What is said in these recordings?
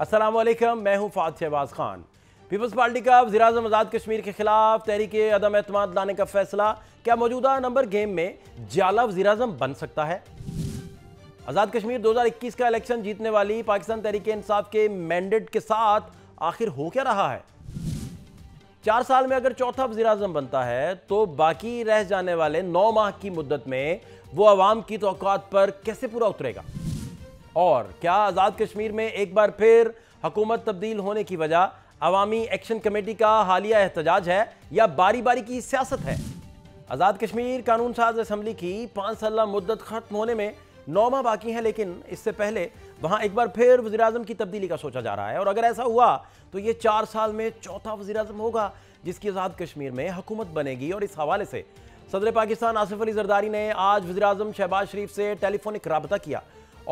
अस्सलाम वालेकुम, मैं हूं फात शहबाज खान। पीपल्स पार्टी का वज़ीर-ए-आज़म आज़ाद कश्मीर के खिलाफ तहरीके अदम एतमाद लाने का फैसला, क्या मौजूदा नंबर गेम में जाला वज़ीर-ए-आज़म बन सकता है? आज़ाद कश्मीर 2021 का इलेक्शन जीतने वाली पाकिस्तान तहरीके इंसाफ के मैंडेट के साथ आखिर हो क्या रहा है? 4 साल में अगर चौथा वज़ीर-ए-आज़म बनता है तो बाकी रह जाने वाले 9 माह की मुद्दत में वो अवाम की तवक्कुआत पर कैसे पूरा उतरेगा? और क्या आज़ाद कश्मीर में एक बार फिर हुकूमत तब्दील होने की वजह अवामी एक्शन कमेटी का हालिया एहतजाज है या बारी बारी की सियासत है? आज़ाद कश्मीर कानून साज असम्बली की 5 साल मुद्दत खत्म होने में 9 माह बाकी हैं, लेकिन इससे पहले वहां एक बार फिर वज़ीर-ए-आज़म की तब्दीली का सोचा जा रहा है। और अगर ऐसा हुआ तो ये 4 साल में चौथा वज़ीर-ए-आज़म होगा जिसकी आज़ाद कश्मीर में हुकूमत बनेगी। और इस हवाले से सदर पाकिस्तान आसिफ अली जरदारी ने आज वज़ीर-ए-आज़म शहबाज शरीफ से टेलीफोनिक राबता किया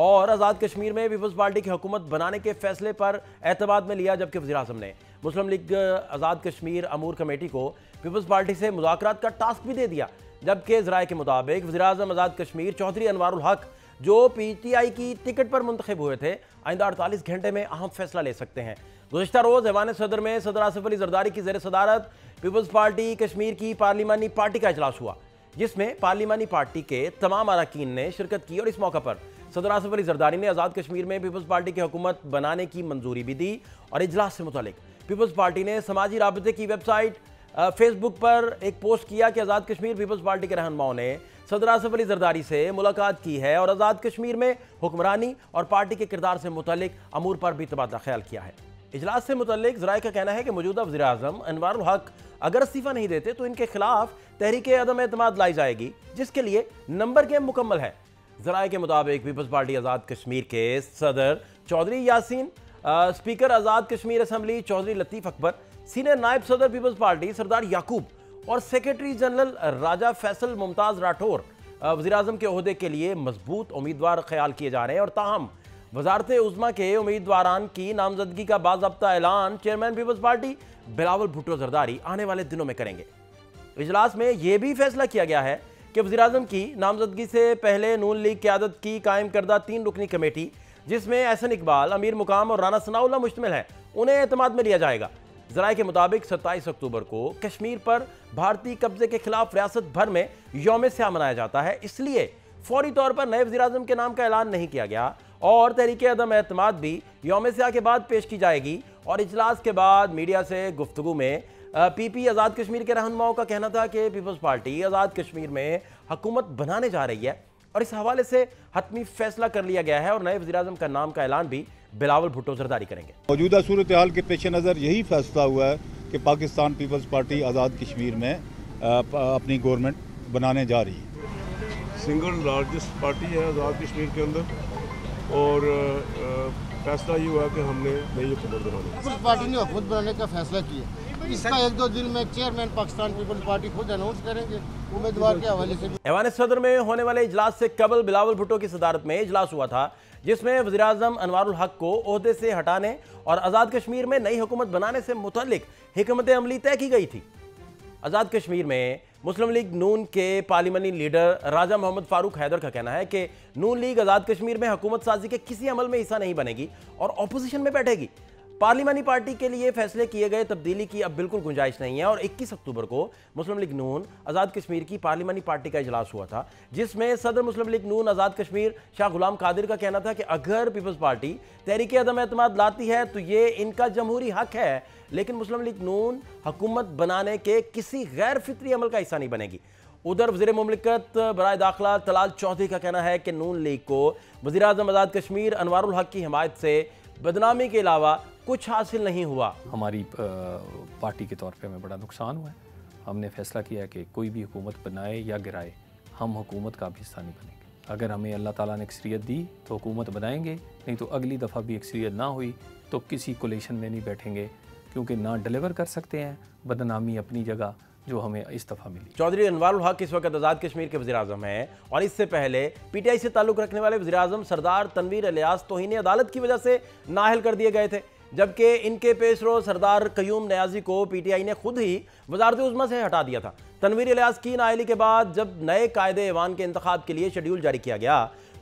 और आज़ाद कश्मीर में पीपल्स पार्टी की हुकूमत बनाने के फैसले पर एतमाद में लिया, जबकि वज़ीर-ए-आज़म ने मुस्लिम लीग आज़ाद कश्मीर अमूर कमेटी को पीपल्स पार्टी से मुज़ाकरात का टास्क भी दे दिया। जबकि ज़राए के मुताबिक वज़ीर-ए-आज़म आज़ाद कश्मीर चौधरी अनवारुल हक जो PTI की टिकट पर मुंतखब हुए थे, आइंदा 48 घंटे में अहम फैसला ले सकते हैं। गुज़िश्ता रोज़ ऐवान सदर में सदर आसिफ अली जरदारी की ज़ेर सदारत पीपल्स पार्टी कश्मीर की पार्लिमानी पार्टी का इजलास हुआ, जिसमें पार्लिमानी पार्टी के तमाम अरकान ने शिरकत की। और इस मौका पर सदर आसिफ अली जरदारी ने आज़ाद कश्मीर में पीपल्स पार्टी की हुकूमत बनाने की मंजूरी भी दी। और इजलास से मुतालिक पीपल्स पार्टी ने समाजी राबते की वेबसाइट फेसबुक पर एक पोस्ट किया कि आज़ाद कश्मीर पीपल्स पार्टी के रहनुमाओं ने सदर आसिफ अली जरदारी से मुलाकात की है और आज़ाद कश्मीर में हुक्मरानी और पार्टी के किरदार से मुतालिक अमूर पर भी तबादला ख्याल किया है। इजलास से मुतालिक ज़राए का कहना है कि मौजूदा वज़ीर-ए-आज़म अनवारुल हक अगर इस्तीफ़ा नहीं देते तो इनके खिलाफ तहरीके अदम एतमाद लाई जाएगी, जिसके लिए नंबर गेम मुकम्मल है। ज़राए के मुताबिक पीपल्स पार्टी आज़ाद कश्मीर के सदर चौधरी यासीन, स्पीकर आज़ाद कश्मीर असम्बली चौधरी लतीफ़ अकबर, सीनियर नायब सदर पीपल्स पार्टी सरदार याकूब और सेक्रेटरी जनरल राजा फैसल मुमताज़ राठौर वज़ीर-ए-आज़म के ओहदे के लिए मजबूत उम्मीदवार ख्याल किए जा रहे हैं। और ताहम वज़ारत उज़्मा के उम्मीदवारान की नामजदगी का बाज़ाब्ता ऐलान chairman Peoples Party Bilawal Bhutto Zardari आने वाले दिनों में करेंगे। इजलास में यह भी फैसला किया गया है कि वज़ीर-ए-आज़म की नामजदगी से पहले नून लीग क़यादत की कायम करदा 3 रुकनी कमेटी, जिसमें एहसन इकबाल, अमीर मुकाम और राना सनाउल्लाह मुश्तमिल है, उन्हें एतमाद में लिया जाएगा। ज़राए के मुताबिक 27 अक्टूबर को कश्मीर पर भारतीय कब्जे के खिलाफ रियासत भर में यौम स्याह मनाया जाता है, इसलिए फौरी तौर पर नए वज़ीर-ए-आज़म के नाम का ऐलान नहीं किया गया और तहरीके अदम एतमाद भी यौम स्याह के बाद पेश की जाएगी। और इजलास के बाद मीडिया से गुफ्तगू में PP आज़ाद कश्मीर के रहनुमाओं का कहना था कि पीपल्स पार्टी आज़ाद कश्मीर में हुकूमत बनाने जा रही है और इस हवाले से हतमी फैसला कर लिया गया है और नए वज़ीर-ए-आज़म का नाम का ऐलान भी बिलावल भुट्टो जरदारी करेंगे। मौजूदा सूरत हाल के पेश नज़र यही फैसला हुआ है कि पाकिस्तान पीपल्स पार्टी आज़ाद कश्मीर में अपनी गवर्नमेंट बनाने जा रही है। सिंगल लार्जेस्ट पार्टी है आज़ाद कश्मीर के अंदर और फैसला ये हुआ कि हमने नई हुकूमत बनानी। पीपल्स पार्टी ने हुकूमत बनाने का फैसला किया। इसका 1-2 दिन में चेयरमैन पाकिस्तान पीपल्स पार्टी खुद अनाउंस करेंगे उम्मीदवार के हवाले से। ऐवान सदर में होने वाले इजलास से कबल बिलावल भुट्टो की सदारत में इजलास हुआ था, जिसमें वज़ीर-ए-आज़म अनवारुल हक को ओहदे से हटाने और आज़ाद कश्मीर में नई हुकूमत बनाने से मुतल्लिक हिकमत अमली तय की गई थी। आज़ाद कश्मीर में मुस्लिम लीग नून के पार्लिमानी लीडर राजा मोहम्मद फारूक हैदर का कहना है कि नून लीग आज़ाद कश्मीर में हुकूमत साजी के किसी अमल में हिस्सा नहीं बनेगी और अपोजिशन में बैठेगी। पार्लिमानी पार्टी के लिए फैसले किए गए तब्दीली की अब बिल्कुल गुंजाइश नहीं है। और 21 अक्टूबर को मुस्लिम लीग नून आज़ाद कश्मीर की पार्लिमानी पार्टी का इजलास हुआ था, जिसमें सदर मुस्लिम लीग नून आज़ाद कश्मीर शाह गुलाम कादिर का कहना था कि अगर पीपल्स पार्टी तहरीके अदम एतमाद लाती है तो ये इनका जमहूरी हक है, लेकिन मुस्लिम लीग नून हुकूमत बनाने के किसी गैर फितरी अमल का हिस्सा नहीं बनेगी। उधर वज़ीर मुमलिकत बराए दाखिला तलाल चौधरी का कहना है कि नून लीग को वज़ीर-ए-आज़म आज़ाद कश्मीर अनवारुल हक की हिमायत से बदनामी के अलावा कुछ हासिल नहीं हुआ। हमारी पार्टी के तौर पे हमें बड़ा नुकसान हुआ है। हमने फैसला किया कि कोई भी हुकूमत बनाए या गिराए, हम हुकूमत का भी हिस्सा नहीं बनेंगे। अगर हमें अल्लाह ताला ने अक्सरियत दी तो हुकूमत बनाएंगे, नहीं तो अगली दफ़ा भी अक्सरियत ना हुई तो किसी कोलिशन में नहीं बैठेंगे, क्योंकि ना डिलीवर कर सकते हैं, बदनामी अपनी जगह जो हमें इस दफ़ा मिली। चौधरी अनवारुल हक इस वक्त आज़ाद कश्मीर के वज़ीर-ए-आज़म हैं और इससे पहले PTI से ताल्लुक़ रखने वाले वज़ीर-ए-आज़म सरदार तनवीर इलियास तौहीन अदालत की वजह से नाअहल कर दिए गए थे, जबकि इनके पेशरो सरदार कयूम न्याजी को PTI ने खुद ही वज़ारत उज़्मा से हटा दिया था। तनवीर इलियास की नाअहली के बाद जब नए कायदे ऐवान के इंतखाब के लिए शेड्यूल जारी किया गया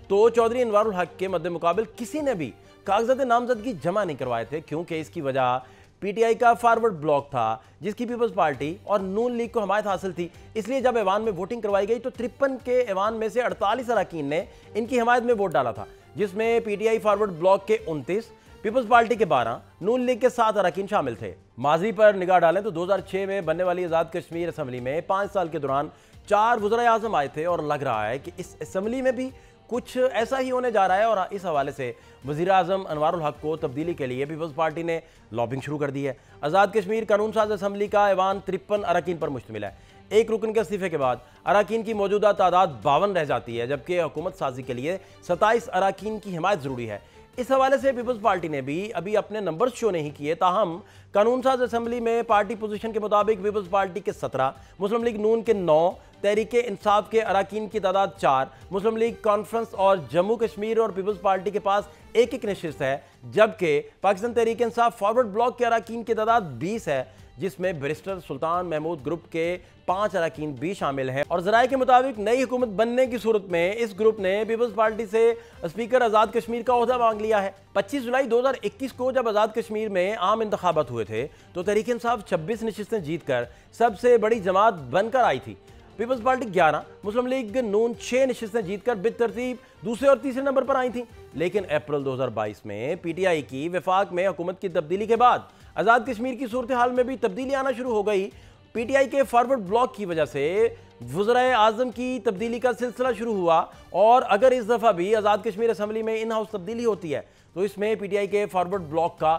तो चौधरी अनवारुल हक के मद्दे मुकाबिल किसी ने भी कागजात नामजदगी जमा नहीं करवाए थे, क्योंकि इसकी वजह पीटीआई का फॉरवर्ड ब्लॉक था, जिसकी पीपल्स पार्टी और नून लीग को हमायत हासिल थी। इसलिए जब ऐवान में वोटिंग करवाई गई तो 53 के ऐवान में से 48 अरकान ने इनकी हमायत में वोट डाला था, जिसमें पीटीआई फॉरवर्ड ब्लॉक के 29, पीपल्स पार्टी के 12, नून लीग के 7 अरकान शामिल थे। माजी पर निगाह डालें तो 2006 में बनने वाली आज़ाद कश्मीर असम्बली में 5 साल के दौरान 4 वज़ीर आज़म आए थे, और लग रहा है कि इस असम्बली में भी कुछ ऐसा ही होने जा रहा है। और इस हवाले से वज़ीर आज़म अनवारुल हक को तब्दीली के लिए पीपल्स पार्टी ने लॉबिंग शुरू कर दी है। आज़ाद कश्मीर कानून साज असम्बली का ऐवान 53 अरकान पर मुश्तमिल है। एक रुकन के इस्तीफे के बाद अरकान की मौजूदा तादाद 52 रह जाती है, जबकि हुकूमत साजी के लिए 27 अरकान की हिमायत जरूरी है। इस हवाले से पीपल्स पार्टी ने भी अभी अपने नंबर्स शो नहीं किए, ताहम कानून साज असम्बली में पार्टी पोजीशन के मुताबिक पीपल्स पार्टी के 17, मुस्लिम लीग नून के 9, तहरीक इंसाफ के अरकान की तादाद 4, मुस्लिम लीग कॉन्फ्रेंस और जम्मू कश्मीर और पीपल्स पार्टी के पास 1-1 नशिस्त है, जबकि पाकिस्तान तहरीक इंसाफ फॉरवर्ड ब्लॉक के अरकान की तादाद 20 है, जिसमें बैरिस्टर सुल्तान महमूद ग्रुप के 5 अरकान भी शामिल हैं। और ज़राए के मुताबिक नई हुकूमत बनने की सूरत में इस ग्रुप ने पीपल्स पार्टी से स्पीकर आज़ाद कश्मीर का ओहदा मांग लिया है। 25 जुलाई 2021 को जब आज़ाद कश्मीर में आम इंतखाबात हुए थे तो तहरीक इंसाफ 26 नशिस्तें जीतकर सबसे बड़ी जमात बनकर आई थी। पीपल्स पार्टी 11, मुस्लिम लीग नून 6 नशिस्तें जीतकर बितरतीब दूसरे और तीसरे नंबर पर आई थी। लेकिन अप्रैल 2022 में पीटीआई की वफाक में हुकूमत की तब्दीली के बाद आज़ाद कश्मीर की सूरत हाल में भी तब्दीली आना शुरू हो गई। पीटीआई के फॉरवर्ड ब्लॉक की वजह से वज़ीर आज़म की तब्दीली का सिलसिला शुरू हुआ, और अगर इस दफ़ा भी आज़ाद कश्मीर असम्बली में इन हाउस तब्दीली होती है तो इसमें पीटीआई के फॉरवर्ड ब्लॉक का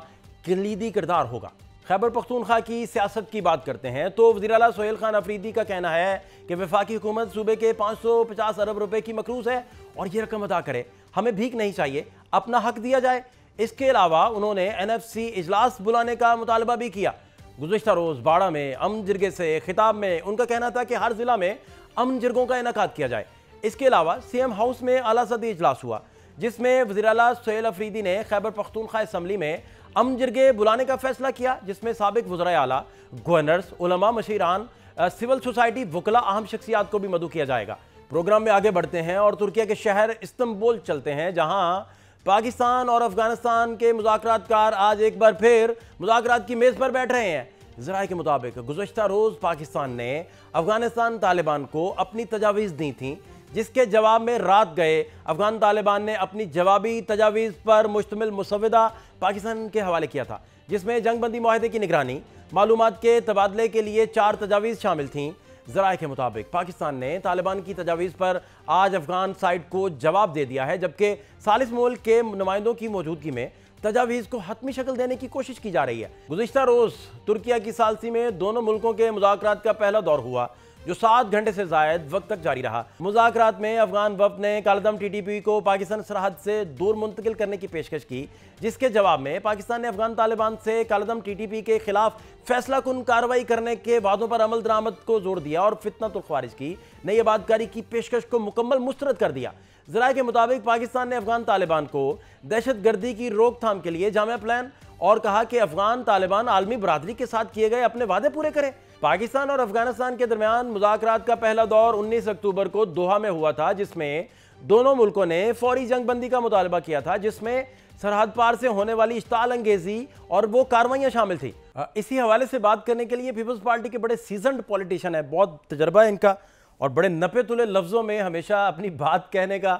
कलीदी किरदार होगा। खैबर पख्तूनख्वा की सियासत की बात करते हैं तो वज़ीर आला सोहेल खान अफरीदी का कहना है कि वफाकी हुकूमत सूबे के 550 अरब रुपए की मकरूज है और ये रकम अदा करे। हमें भीख नहीं चाहिए, अपना हक दिया जाए। इसके अलावा उन्होंने एनएफसी इजलास बुलाने का मुतालबा भी किया। गुज़िश्ता रोज़ बाड़ा में अमन जिरगे से खिताब में उनका कहना था कि हर जिला में अमन जिरगों का इनेकाद किया जाए। इसके अलावा सीएम हाउस में आला सदी इजलास हुआ, जिसमें वज़ीर आला सोहेल अफरीदी ने खैबर पख्तूनख्वा असम्बली में अमन जिरगे बुलाने का फैसला किया, जिसमें साबिक वज़ीर आला, गवर्नर्स, उलमा, मशीरान, सिविल सोसाइटी, वकला, अहम शख्सियात को भी मदऊ किया जाएगा। प्रोग्राम में आगे बढ़ते हैं और तुर्किया के शहर इस्तंबुल चलते हैं, जहां पाकिस्तान और अफगानिस्तान के मुज़ाकरातकार आज एक बार फिर मुज़ाकरात की मेज़ पर बैठ रहे हैं। ज़राए के मुताबिक गुज़श्ता रोज़ पाकिस्तान ने अफगानिस्तान तालिबान को अपनी तजावीज़ दी थी, जिसके जवाब में रात गए अफगान तालिबान ने अपनी जवाबी तजावीज़ पर मुश्तमिल मुसव्वदा पाकिस्तान के हवाले किया था, जिसमें जंगबंदी मुआहदे की निगरानी, मालूमात के तबादले के लिए 4 तजावीज़ शामिल थीं। ज़राए के मुताबिक पाकिस्तान ने तालिबान की तजावीज़ पर आज अफगान साइड को जवाब दे दिया है, जबकि सालिस मुल्क के नुमाइंदों की मौजूदगी में तजावीज़ को हतमी शक्ल देने की कोशिश की जा रही है। गुज़िश्ता रोज़ तुर्किया की सालसी में दोनों मुल्कों के मुज़ाकरात का पहला दौर हुआ, जो 7 घंटे से ज़ायद वक्त तक जारी रहा। मुज़ाकरात में अफगान वफ़द ने कालदम टीटीपी को पाकिस्तान सरहद से दूर मुंतकिल करने की पेशकश की, जिसके जवाब में पाकिस्तान ने अफगान तालिबान से कालदम टीटीपी के खिलाफ फैसला कुन कार्रवाई करने के वादों पर अमल दरामद को जोड़ दिया और फितनतुल ख्वारिज की नई आबादकारी की पेशकश को मुकम्मल मुस्तरद कर दिया। ज़राए के मुताबिक पाकिस्तान ने अफगान तालिबान को दहशतगर्दी की रोकथाम के लिए जामिया प्लान और कहा कि अफगान तालिबान आलमी बरादरी के साथ किए गए अपने वादे पूरे करें। पाकिस्तान और अफगानिस्तान के दरमियान मुज़ाकरात का पहला दौर 19 अक्टूबर को दोहा में हुआ था, जिसमें दोनों मुल्कों ने फौरी जंगबंदी का मुतालबा किया था, जिसमें सरहद पार से होने वाली इश्ताल अंगेजी और वो कार्रवाइयां शामिल थी। इसी हवाले से बात करने के लिए पीपल्स पार्टी के बड़े सीजन्ड पॉलिटिशियन है, बहुत तजर्बा है इनका और बड़े नपे तुले लफ्ज़ों में हमेशा अपनी बात कहने का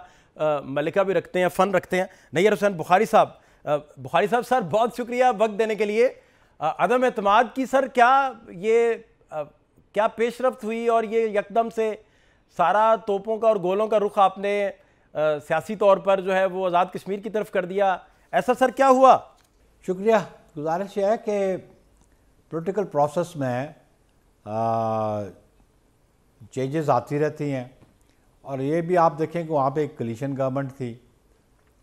मलिका भी रखते हैं, फ़न रखते हैं। नैयर हुसैन बुखारी साहब, सर बहुत शुक्रिया वक्त देने के लिए। अदम एतमाद की सर क्या पेशरफ्त हुई और ये यकदम से सारा तोपों का और गोलों का रुख आपने सियासी तौर पर जो है वो आज़ाद कश्मीर की तरफ कर दिया, ऐसा सर क्या हुआ? शुक्रिया। गुजारिश है कि पॉलिटिकल प्रोसेस में चेंजेस आती रहती हैं और ये भी आप देखें कि वहाँ पे एक कोलिशन गवर्नमेंट थी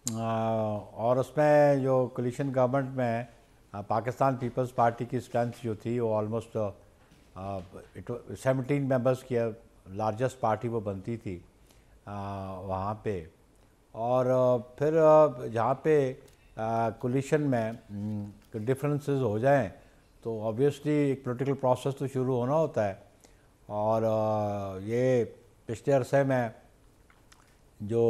और उसमें जो कोलिशन गवर्नमेंट में पाकिस्तान पीपल्स पार्टी की स्ट्रेंथ जो थी वो ऑलमोस्ट 17 मेंबर्स की लार्जेस्ट पार्टी वो बनती थी वहाँ पे। और फिर जहाँ पे कोलिशन में डिफरेंसेस हो जाएं तो ऑब्वियसली एक पॉलिटिकल प्रोसेस तो शुरू होना होता है और ये पिछले अरसे में जो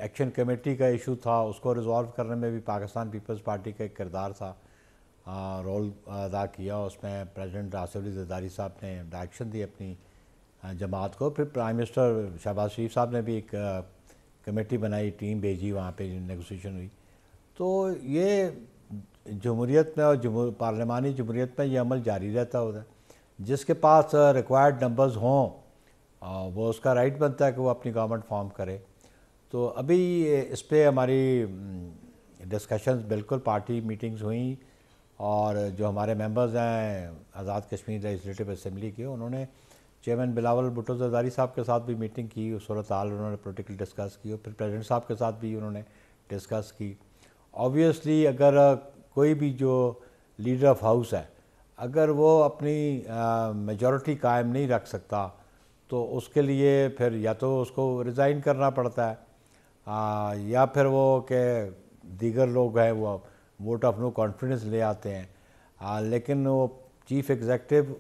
एक्शन कमेटी का इशू था उसको रिजॉल्व करने में भी पाकिस्तान पीपल्स पार्टी का एक किरदार था, रोल अदा किया। उसमें प्रेसिडेंट आसिफ अली जरदारी साहब ने डायरेक्शन दी अपनी जमात को। फिर प्राइम मिनिस्टर शहबाज शरीफ साहब ने भी एक कमेटी बनाई, टीम भेजी, वहाँ पे नेगोशिएशन हुई। तो ये जमहूरियत में और पार्लिमानी जमहूरियत में ये अमल जारी रहता होता है। जिसके पास रिक्वायर्ड नंबर्स हों वो उसका राइट बनता है कि वो अपनी गवर्नमेंट फॉर्म करे। तो अभी इस पर हमारी डिस्कशंस बिल्कुल पार्टी मीटिंग्स हुई, और जो हमारे मेंबर्स हैं आज़ाद कश्मीर लेजिस्लेटिव असम्बली के, उन्होंने चेयरमैन बिलावल भुट्टो जरदारी साहब के साथ भी मीटिंग की, सूरत हाल उन्होंने पोलिटिकल डिस्कस की, और फिर प्रेसिडेंट साहब के साथ भी उन्होंने डिस्कस की। ऑब्वियसली अगर कोई भी जो लीडर ऑफ हाउस है अगर वो अपनी मेजॉरिटी कायम नहीं रख सकता तो उसके लिए फिर या तो उसको रिज़ाइन करना पड़ता है या फिर वो के दीगर लोग हैं वो वोट ऑफ नो कॉन्फिडेंस ले आते हैं। लेकिन वो चीफ़ एग्जेक्टिव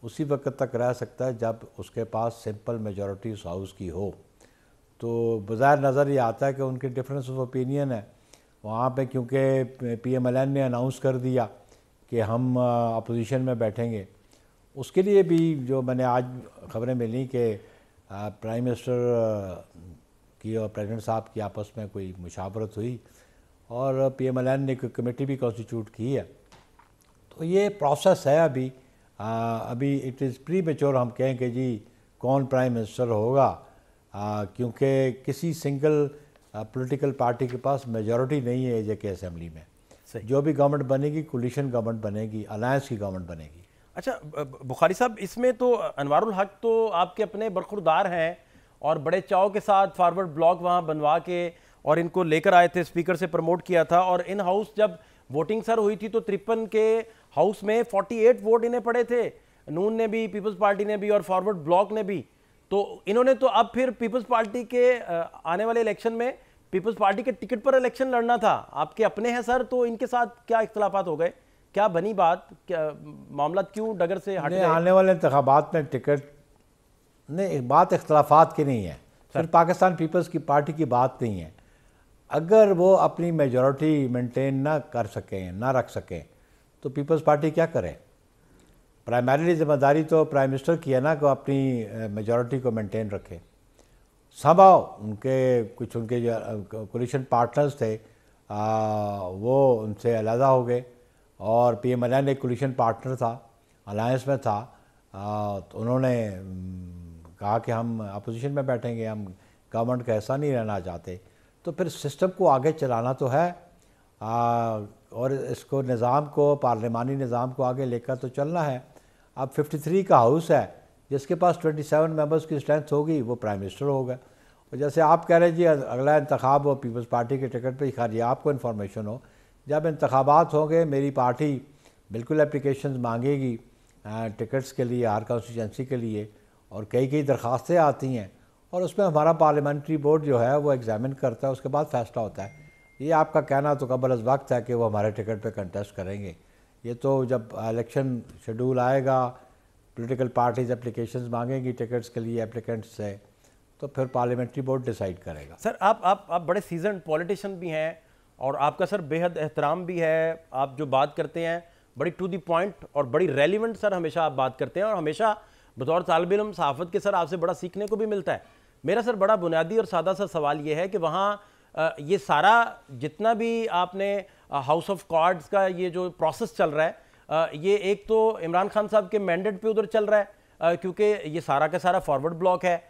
उसी वक्त तक रह सकता है जब उसके पास सिंपल मेजॉरिटी उस हाउस की हो। तो बज़ाहिर नज़र ये आता है कि उनके डिफरेंस ऑफ ओपिनियन है वहाँ पे, क्योंकि PMLN ने अनाउंस कर दिया कि हम अपोजिशन में बैठेंगे। उसके लिए भी जो मैंने आज ख़बरें मिली कि प्राइम मिनिस्टर की और प्रेसिडेंट साहब की आपस में कोई मुशावरत हुई और PMLN ने कोई कमेटी भी कॉन्स्टिट्यूट की है। तो ये प्रोसेस है अभी इट इज़ प्री मेच्योर हम कहें कि जी कौन प्राइम मिनिस्टर होगा, क्योंकि किसी सिंगल पॉलिटिकल पार्टी के पास मेजॉरिटी नहीं है AJ असम्बली में। जो भी गवर्नमेंट बनेगी कोलिशन गवर्नमेंट बनेगी, अलायंस की गवर्नमेंट बनेगी। अच्छा बुखारी साहब, इसमें तो अनवारुल हक तो आपके अपने बरखुरदार हैं और बड़े चाव के साथ फॉरवर्ड ब्लॉक वहाँ बनवा के और इनको लेकर आए थे, स्पीकर से प्रमोट किया था। और इन हाउस जब वोटिंग सर हुई थी तो 53 के हाउस में 48 वोट इन्हें पड़े थे, नून ने भी, पीपल्स पार्टी ने भी और फॉरवर्ड ब्लॉक ने भी। तो इन्होंने तो अब फिर पीपल्स पार्टी के आने वाले इलेक्शन में पीपल्स पार्टी के टिकट पर इलेक्शन लड़ना था। आपके अपने हैं सर, तो इनके साथ क्या इख्तलाफात हो गए, क्या बनी बात, क्या मामला क्यों डगर से हट गए? आने वाले इंतखाबात में टिकट नहीं, बात इख्तलाफात की नहीं है, सिर्फ पाकिस्तान पीपल्स की पार्टी की बात नहीं है। अगर वो अपनी मेजॉरिटी मेंटेन ना कर सकें, ना रख सकें, तो पीपल्स पार्टी क्या करे? प्राइमरीली जिम्मेदारी तो प्राइम मिनिस्टर की है ना कि अपनी मेजॉरिटी को मेंटेन रखे। सभाओ कुछ उनके जो कोलिशन पार्टनर्स थे वो उनसे अलहदा हो गए, और PMLN एक कोलिशन पार्टनर था, अलायंस में था। तो उन्होंने कहा कि हम अपोजिशन में बैठेंगे, हम गवर्नमेंट का हिस्सा नहीं रहना चाहते। तो फिर सिस्टम को आगे चलाना तो है और इसको निज़ाम को, पार्लिमानी निज़ाम को आगे लेकर तो चलना है। अब 53 का हाउस है, जिसके पास 27 मेंबर्स की स्ट्रेंथ होगी वो प्राइम मिनिस्टर होगा। और जैसे आप कह रहे हैं जी अगला इंतखाब हो पीपल्स पार्टी के टिकट पे, खैर ये आपको इन्फॉर्मेशन हो, जब इंतखाबात होंगे मेरी पार्टी बिल्कुल एप्लीकेशंस मांगेगी टिकट्स के लिए, हर कॉन्स्टिट्यूंसी के लिए, और कई दरख्वास्तें आती हैं और उसमें हमारा पार्लियामेंट्री बोर्ड जो है वो एग्जामिन करता है, उसके बाद फैसला होता है। ये आपका कहना तो कबल अज़ वक्त है कि वो हमारे टिकट पे कंटेस्ट करेंगे। ये तो जब इलेक्शन शेड्यूल आएगा, पॉलिटिकल पार्टीज एप्लीकेशंस मांगेंगी टिकट्स के लिए एप्लीकेंट्स से, तो फिर पार्लियामेंट्री बोर्ड डिसाइड करेगा। सर आप बड़े सीजन पॉलिटिशियन भी हैं और आपका सर बेहद एहतराम भी है। आप जो बात करते हैं बड़ी टू द पॉइंट और बड़ी रेलिवेंट सर हमेशा आप बात करते हैं, और हमेशा बतौर तालिब इल्म सहाफ़त के सर आपसे बड़ा सीखने को भी मिलता है। मेरा सर बड़ा बुनियादी और सादा सा सवाल ये है कि वहाँ ये सारा जितना भी आपने हाउस ऑफ कार्ड्स का ये जो प्रोसेस चल रहा है, ये एक तो इमरान खान साहब के मैंडेट पे उधर चल रहा है, क्योंकि ये सारा का सारा फॉरवर्ड ब्लॉक है।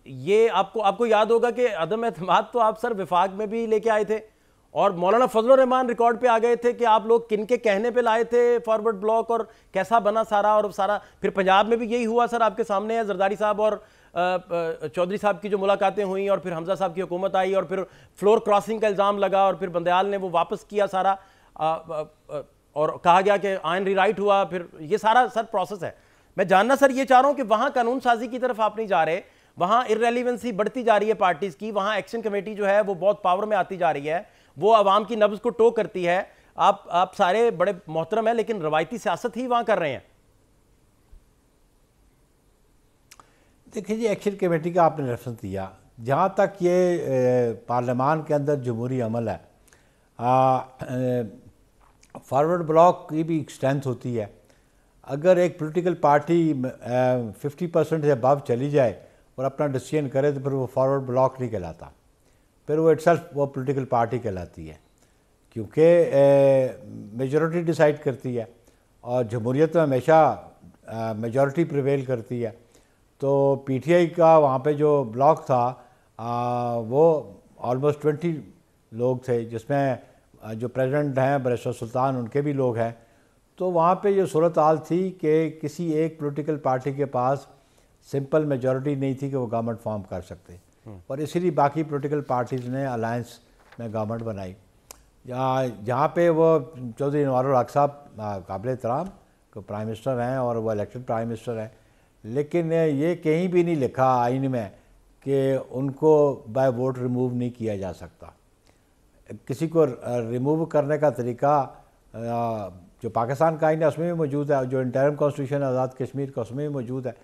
ये आपको याद होगा कि अदम एतमाद तो आप सर विफाक में भी लेके आए थे, और मौलाना फजलुर रहमान रिकॉर्ड पे आ गए थे कि आप लोग किन के कहने पे लाए थे फॉरवर्ड ब्लॉक और कैसा बना सारा। और सारा फिर पंजाब में भी यही हुआ सर, आपके सामने है, जरदारी साहब और चौधरी साहब की जो मुलाकातें हुई और फिर हमजा साहब की हुकूमत आई और फिर फ्लोर क्रॉसिंग का इल्ज़ाम लगा और फिर बंदयाल ने वो वापस किया सारा, और कहा गया कि आइन रीराइट हुआ। फिर ये सारा सर प्रोसेस है। मैं जानना सर ये चाह रहा हूँ कि वहाँ कानून साजी की तरफ आप नहीं जा रहे, वहाँ इर्रेलिवेंसी बढ़ती जा रही है पार्टीज़ की, वहाँ एक्शन कमेटी जो है वो बहुत पावर में आती जा रही है, वो आवाम की नब्ज़ को टो करती है। आप सारे बड़े मोहतरम हैं, लेकिन रवायती सियासत ही वहाँ कर रहे हैं। देखिए जी, एक्शन कमेटी का आपने रेफरेंस दिया, जहाँ तक ये पार्लियामान के अंदर जमहूरी अमल है, फॉरवर्ड ब्लॉक की भी स्ट्रेंथ होती है। अगर एक पॉलिटिकल पार्टी 50% से अबव चली जाए और अपना डिसीजन करे तो फिर वो फॉरवर्ड ब्लॉक नहीं कहलाता, फिर वो इटसेल्फ वो पॉलिटिकल पार्टी कहलाती है, क्योंकि मेजॉरिटी डिसाइड करती है और जमहूरियत में हमेशा मेजॉरिटी प्रिवेल करती है। तो पीटीआई का वहाँ पे जो ब्लॉक था वो ऑलमोस्ट 20 लोग थे, जिसमें जो प्रेसिडेंट हैं बैरिस्टर सुल्तान उनके भी लोग हैं। तो वहाँ पे ये सूरत हाल थी कि किसी एक पॉलिटिकल पार्टी के पास सिंपल मेजॉरिटी नहीं थी कि वो गवर्नमेंट फॉर्म कर सकते, और इसीलिए बाकी पॉलिटिकल पार्टीज़ ने अलायंस में गवर्नमेंट बनाई। जहाँ पे वो चौधरी अनवारुल हक साहब काबिल एहतराम प्राइम मिनिस्टर हैं और वो इलेक्टेड प्राइम मिनिस्टर हैं, लेकिन ये कहीं भी नहीं लिखा आइन में कि उनको बाय वोट रिमूव नहीं किया जा सकता। किसी को रिमूव करने का तरीका जो पाकिस्तान का आइन है उसमें भी मौजूद है, जो इंटरिम कॉन्स्टिट्यूशन आज़ाद कश्मीर का उसमें भी मौजूद है।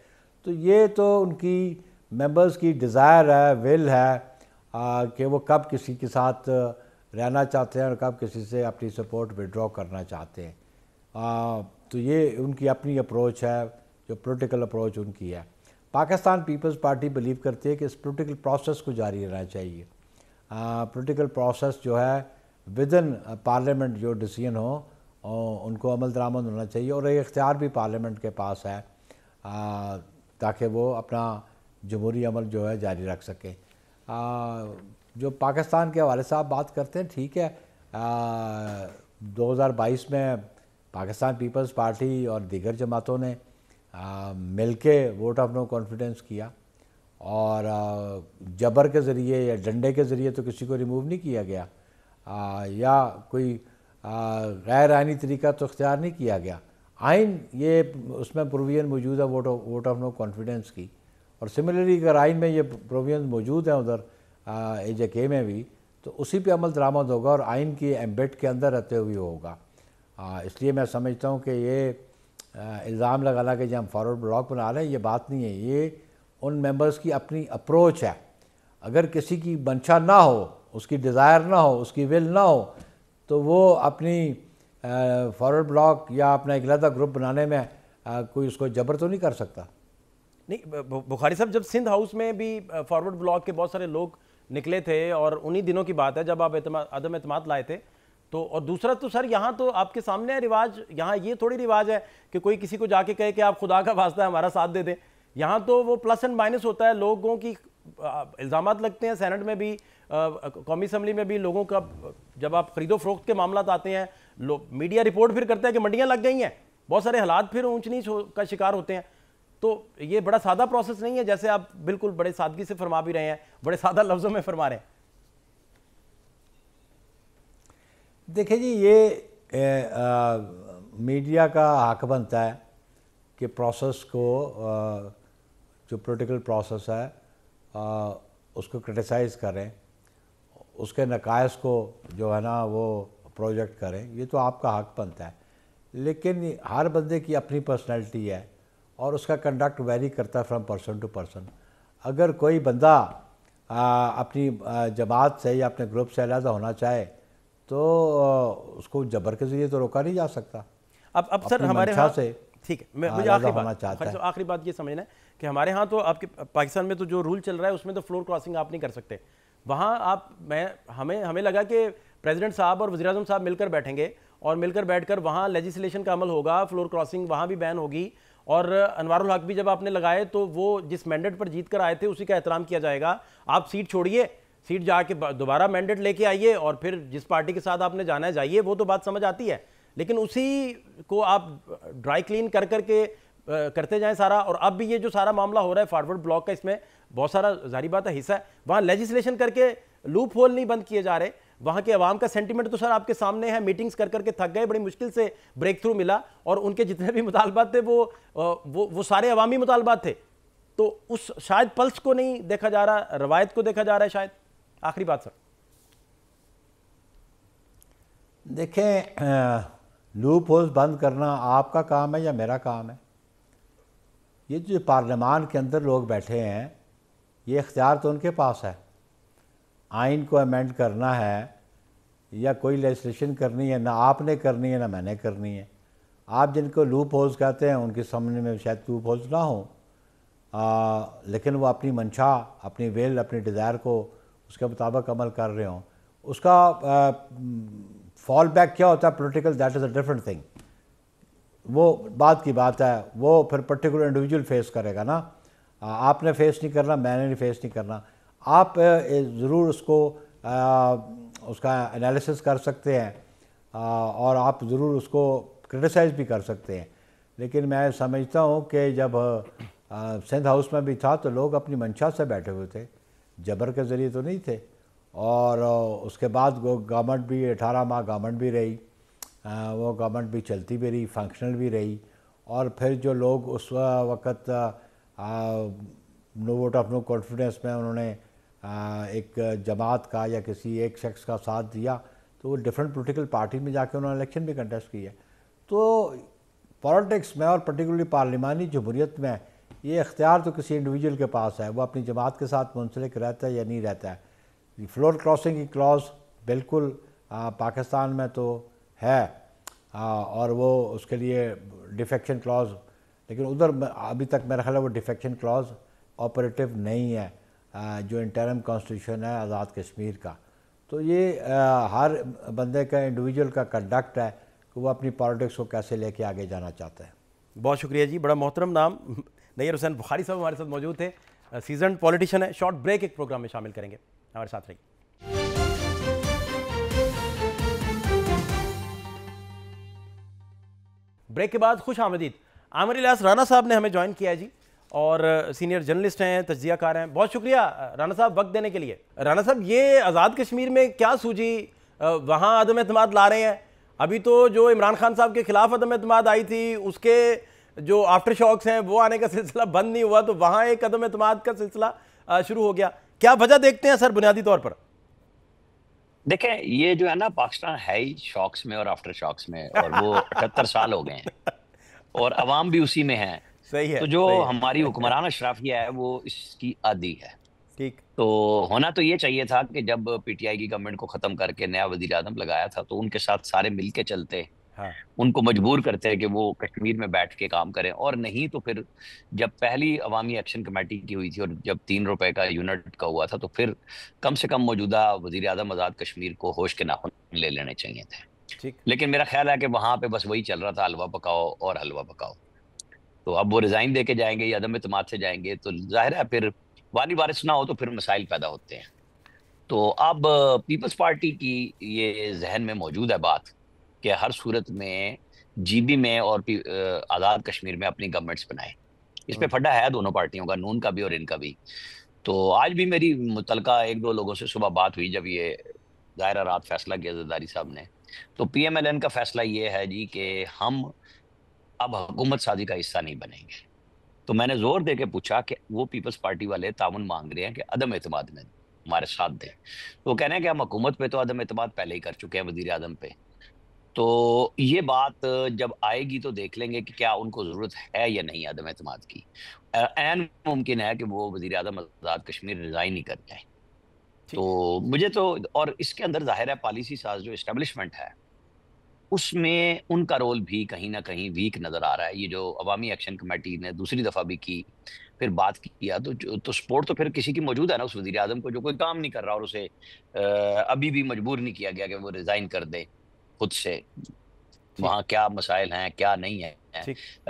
तो ये तो उनकी मेंबर्स की डिज़ायर है, विल है कि वो कब किसी के साथ रहना चाहते हैं और कब किसी से अपनी सपोर्ट विड्रॉ करना चाहते हैं। तो ये उनकी अपनी अप्रोच है, जो पॉलिटिकल अप्रोच उनकी है। पाकिस्तान पीपल्स पार्टी बिलीव करती है कि इस पॉलिटिकल प्रोसेस को जारी रहना चाहिए। पॉलिटिकल प्रोसेस जो है विद इन पार्लियामेंट जो डिसीजन हो उनको अमल दरामद होना चाहिए, और ये इख्तियार भी पार्लियामेंट के पास है ताकि वो अपना जमहूरी अमल जो है जारी रख सके। जो पाकिस्तान के हवाले से आप बात करते हैं, ठीक है, 2022 में पाकिस्तान पीपल्स पार्टी और दीगर जमातों ने मिलके वोट ऑफ नो कॉन्फिडेंस किया, और जबर के ज़रिए या डंडे के ज़रिए तो किसी को रिमूव नहीं किया गया, या कोई गैर आइनी तरीका तो इख्तियार नहीं किया गया। आइन ये उसमें प्रोविजन मौजूद है वोट ऑफ नो कॉन्फिडेंस की, और सिमिलरली अगर आइन में ये प्रोविजन मौजूद है उधर AJK में भी, तो उसी पे अमल दरामद होगा और आइन की एम्बेड के अंदर रहते हुए होगा। इसलिए मैं समझता हूँ कि ये इल्ज़ाम लगाना कि जब हम फॉरवर्ड ब्लॉक बना रहे हैं, ये बात नहीं है, ये उन मेंबर्स की अपनी अप्रोच है। अगर किसी की मंशा ना हो, उसकी डिज़ायर ना हो, उसकी विल ना हो, तो वो अपनी फॉरवर्ड ब्लॉक या अपना एक अलग ग्रुप बनाने में कोई उसको जबर तो नहीं कर सकता। नहीं, बुखारी साहब, जब सिंध हाउस में भी फॉरवर्ड ब्लॉक के बहुत सारे लोग निकले थे, और उन्हीं दिनों की बात है जब आप अदम एतमाद लाए थे, तो और दूसरा तो सर यहाँ तो आपके सामने है रिवाज, यहाँ ये थोड़ी रिवाज है कि कोई किसी को जाके कहे कि आप खुदा का वास्ता है हमारा साथ दे दें। यहाँ तो वो प्लस एंड माइनस होता है, लोगों की इल्ज़ामात लगते हैं, सेनेट में भी कौमी असम्बली में भी लोगों का, जब आप खरीदो फरोख्त के मामला आते हैं, मीडिया रिपोर्ट फिर करता है कि मंडियाँ लग गई हैं, बहुत सारे हालात फिर ऊंच नीच का शिकार होते हैं। तो ये बड़ा सादा प्रोसेस नहीं है, जैसे आप बिल्कुल बड़े सादगी से फरमा भी रहे हैं, बड़े सादा लफ्ज़ों में फरमा रहे हैं। देखिए जी, ये मीडिया का हक बनता है कि प्रोसेस को जो पॉलिटिकल प्रोसेस है उसको क्रिटिसाइज़ करें, उसके नकायस को जो है ना वो प्रोजेक्ट करें, ये तो आपका हक बनता है। लेकिन हर बंदे की अपनी पर्सनैलिटी है और उसका कंडक्ट वेरी करता है फ्रॉम पर्सन टू पर्सन। अगर कोई बंदा अपनी जमात से या अपने ग्रुप से अलग होना चाहे तो उसको जबर के ज़रिए तो रोका नहीं जा सकता। अब सर हमारे यहाँ से ठीक है, मुझे आखिरी बात ये समझना है कि हमारे यहाँ तो आपके पाकिस्तान में तो जो रूल चल रहा है उसमें तो फ्लोर क्रॉसिंग आप नहीं कर सकते। वहाँ आप हमें लगा कि प्रेसिडेंट साहब और वज़ीर आज़म साहब मिलकर बैठेंगे और मिलकर बैठकर वहाँ लेजिस्लेशन का अमल होगा, फ्लोर क्रॉसिंग वहाँ भी बैन होगी, और अनवारुल हक भी जब आपने लगाए तो वो जिस मैंडेट पर जीत कर आए थे उसी का एहतराम किया जाएगा। आप सीट छोड़िए, सीट जाके दोबारा मैंडेट लेके आइए और फिर जिस पार्टी के साथ आपने जाना है जाइए, वो तो बात समझ आती है। लेकिन उसी को आप ड्राई क्लीन कर करके करते जाएं सारा। और अब भी ये जो सारा मामला हो रहा है फॉरवर्ड ब्लॉक का, इसमें बहुत सारा जारी बात है हिस्सा है। वहाँ लेजिस्लेशन करके लूप होल नहीं बंद किए जा रहे। वहाँ के अवाम का सेंटिमेंट तो सर आपके सामने है, मीटिंग्स कर करके थक गए, बड़ी मुश्किल से ब्रेक थ्रू मिला, और उनके जितने भी मुतालबात थे वो सारे अवामी मुतालबात थे। तो उस शायद पल्स को नहीं देखा जा रहा, रवायत को देखा जा रहा है शायद। आखिरी बात सर, देखें, लूप होल्स बंद करना आपका काम है या मेरा काम है? ये जो पार्लियामान के अंदर लोग बैठे हैं ये इख्तियार तो उनके पास है। आइन को अमेंड करना है या कोई लेजिस्लेशन करनी है, ना आपने करनी है ना मैंने करनी है। आप जिनको लूप होल्स कहते हैं उनके सामने में शायद लूप होल्स ना हो, लेकिन वो अपनी मंशा, अपनी विल, अपनी डिज़ायर को उसके मुताबिक अमल कर रहे हों। उसका फॉल बैक क्या होता है political, that is a different thing. वो बात की बात है, वो फिर पर्टिकुलर इंडिविजुअल फेस करेगा ना। आपने फेस नहीं करना, मैंने नहीं फेस नहीं करना। आप ज़रूर उसको उसका एनालिसिस कर सकते हैं और आप ज़रूर उसको क्रिटिसाइज़ भी कर सकते हैं, लेकिन मैं समझता हूँ कि जब सिंध हाउस में भी था तो लोग अपनी मंशा से बैठे हुए थे, जबर के ज़रिए तो नहीं थे। और उसके बाद गवर्नमेंट भी 18 माह गवर्नमेंट भी रही, वो गवर्नमेंट भी चलती भी रही, फंक्शनल भी रही। और फिर जो लोग उस वक़्त no vote of no confidence में उन्होंने एक जमात का या किसी एक शख्स का साथ दिया, तो वो डिफरेंट पॉलिटिकल पार्टी में जाके उन्होंने इलेक्शन भी कंटेस्ट किया। तो पॉलिटिक्स में और पर्टिकुलरली पार्लिमानी जमहूरियत में ये इख्तियार तो किसी इंडिविजुअल के पास है, वो अपनी जमात के साथ मुंसलिक रहता है या नहीं रहता है। फ्लोर क्रॉसिंग की क्लॉज बिल्कुल पाकिस्तान में तो है और वो उसके लिए डिफेक्शन क्लॉज, लेकिन उधर अभी तक मेरा ख्याल है वो डिफेक्शन क्लॉज ऑपरेटिव नहीं है जो इंटरम कॉन्स्टिट्यूशन है आज़ाद कश्मीर का। तो ये हर बंदे का इंडिविजुअल का कंडक्ट है कि वो अपनी पॉलिटिक्स को कैसे लेके आगे जाना चाहता है। बहुत शुक्रिया जी, बड़ा मोहतरम नाम नैयर हुसैन बुखारी साहब हमारे साथ मौजूद थे, सीजन पॉलिटिशियन है। शॉर्ट ब्रेक एक प्रोग्राम में शामिल करेंगे, हमारे साथ रहिए। ब्रेक के बाद खुश आमदीद आमिर इलियास राना साहब ने हमें ज्वाइन किया है जी, और सीनियर जर्नलिस्ट हैं, तज्जियाकार हैं। बहुत शुक्रिया राना साहब वक्त देने के लिए। राना साहब, ये आज़ाद कश्मीर में क्या सूझी, वहाँ अदम एतमाद ला रहे हैं। अभी तो जो इमरान खान साहब के खिलाफ अदम एतमाद आई थी, उसके जो आफ्टर शॉक्स हैं वो आने का सिलसिला बंद नहीं हुआ, तो वहाँ एक अदम एतमाद का सिलसिला शुरू हो गया। क्या वजह देखते हैं सर बुनियादी तौर पर? देखें, ये जो है ना, पाकिस्तान है ही शॉक्स में और आफ्टर शॉक्स में, और वो 78 साल हो गए हैं और अवाम भी उसी में है। सही है। तो जो सही है। हमारी हुक्मरान अशराफिया है वो इसकी आदी है। ठीक। तो होना तो ये चाहिए था कि जब पीटीआई की गवर्नमेंट को खत्म करके नया वजीर आजम लगाया था तो उनके साथ सारे मिलके चलते, हाँ। उनको मजबूर करते हैं कि वो कश्मीर में बैठ के काम करें। और नहीं तो फिर जब पहली अवामी एक्शन कमेटी की हुई थी और जब 3 रुपए का यूनिट का हुआ था, तो फिर कम से कम मौजूदा वजीर आजम आज़ाद कश्मीर को होश के नाखून ले लेने चाहिए थे। ठीक। लेकिन मेरा ख्याल है कि वहां पे बस वही चल रहा था, हलवा पकाओ और हलवा पकाओ। तो अब वो रिजाइन दे के जाएंगे या अदम इत्मीनाद से जाएंगे, तो जाहिर है फिर वानी वारिस ना हो तो फिर मसाइल पैदा होते हैं। तो अब पीपल्स पार्टी की ये जहन में मौजूद है बात कि हर सूरत में जीबी में और आज़ाद कश्मीर में अपनी गवर्नमेंट्स बनाए। इस पे फड्डा है दोनों पार्टियों का, नून का भी और इनका भी। तो आज भी मेरी मुतलका 1-2 लोगों से सुबह बात हुई जब ये दायरा रात फैसला किया ज़रदारी साहब ने। तो पीएमएलएन का फैसला ये है जी कि हम अब हुकूमत साजी का हिस्सा नहीं बनेंगे। तो मैंने जोर दे के पूछा कि वो पीपल्स पार्टी वाले ताउन मांग रहे हैं कि अदम एतमाद में हमारे साथ दें। तो वो कह रहे हैं कि हम हुकूमत पे तो अदम एतमाद पहले ही कर चुके हैं, वजीर आजम पे। तो ये बात जब आएगी तो देख लेंगे कि क्या उनको ज़रूरत है या नहीं अदम एतमाद की। ऐन मुमकिन है कि वो वजीर आजम आज़ाद कश्मीर रिजाइन नहीं कर जाए। तो मुझे तो, और इसके अंदर जाहिर है पॉलिसी साज जो इस्टेब्लिशमेंट है उसमें उनका रोल भी कहीं ना कहीं वीक नजर आ रहा है। ये जो अवामी एक्शन कमेटी ने दूसरी दफा भी की, फिर बात किया, तो सपोर्ट तो फिर किसी की मौजूद है ना उस वजीर आजम को जो कोई काम नहीं कर रहा, और उसे अभी भी मजबूर नहीं किया गया कि वो रिजाइन कर दे खुद से। वहाँ क्या मसाइल हैं क्या नहीं है,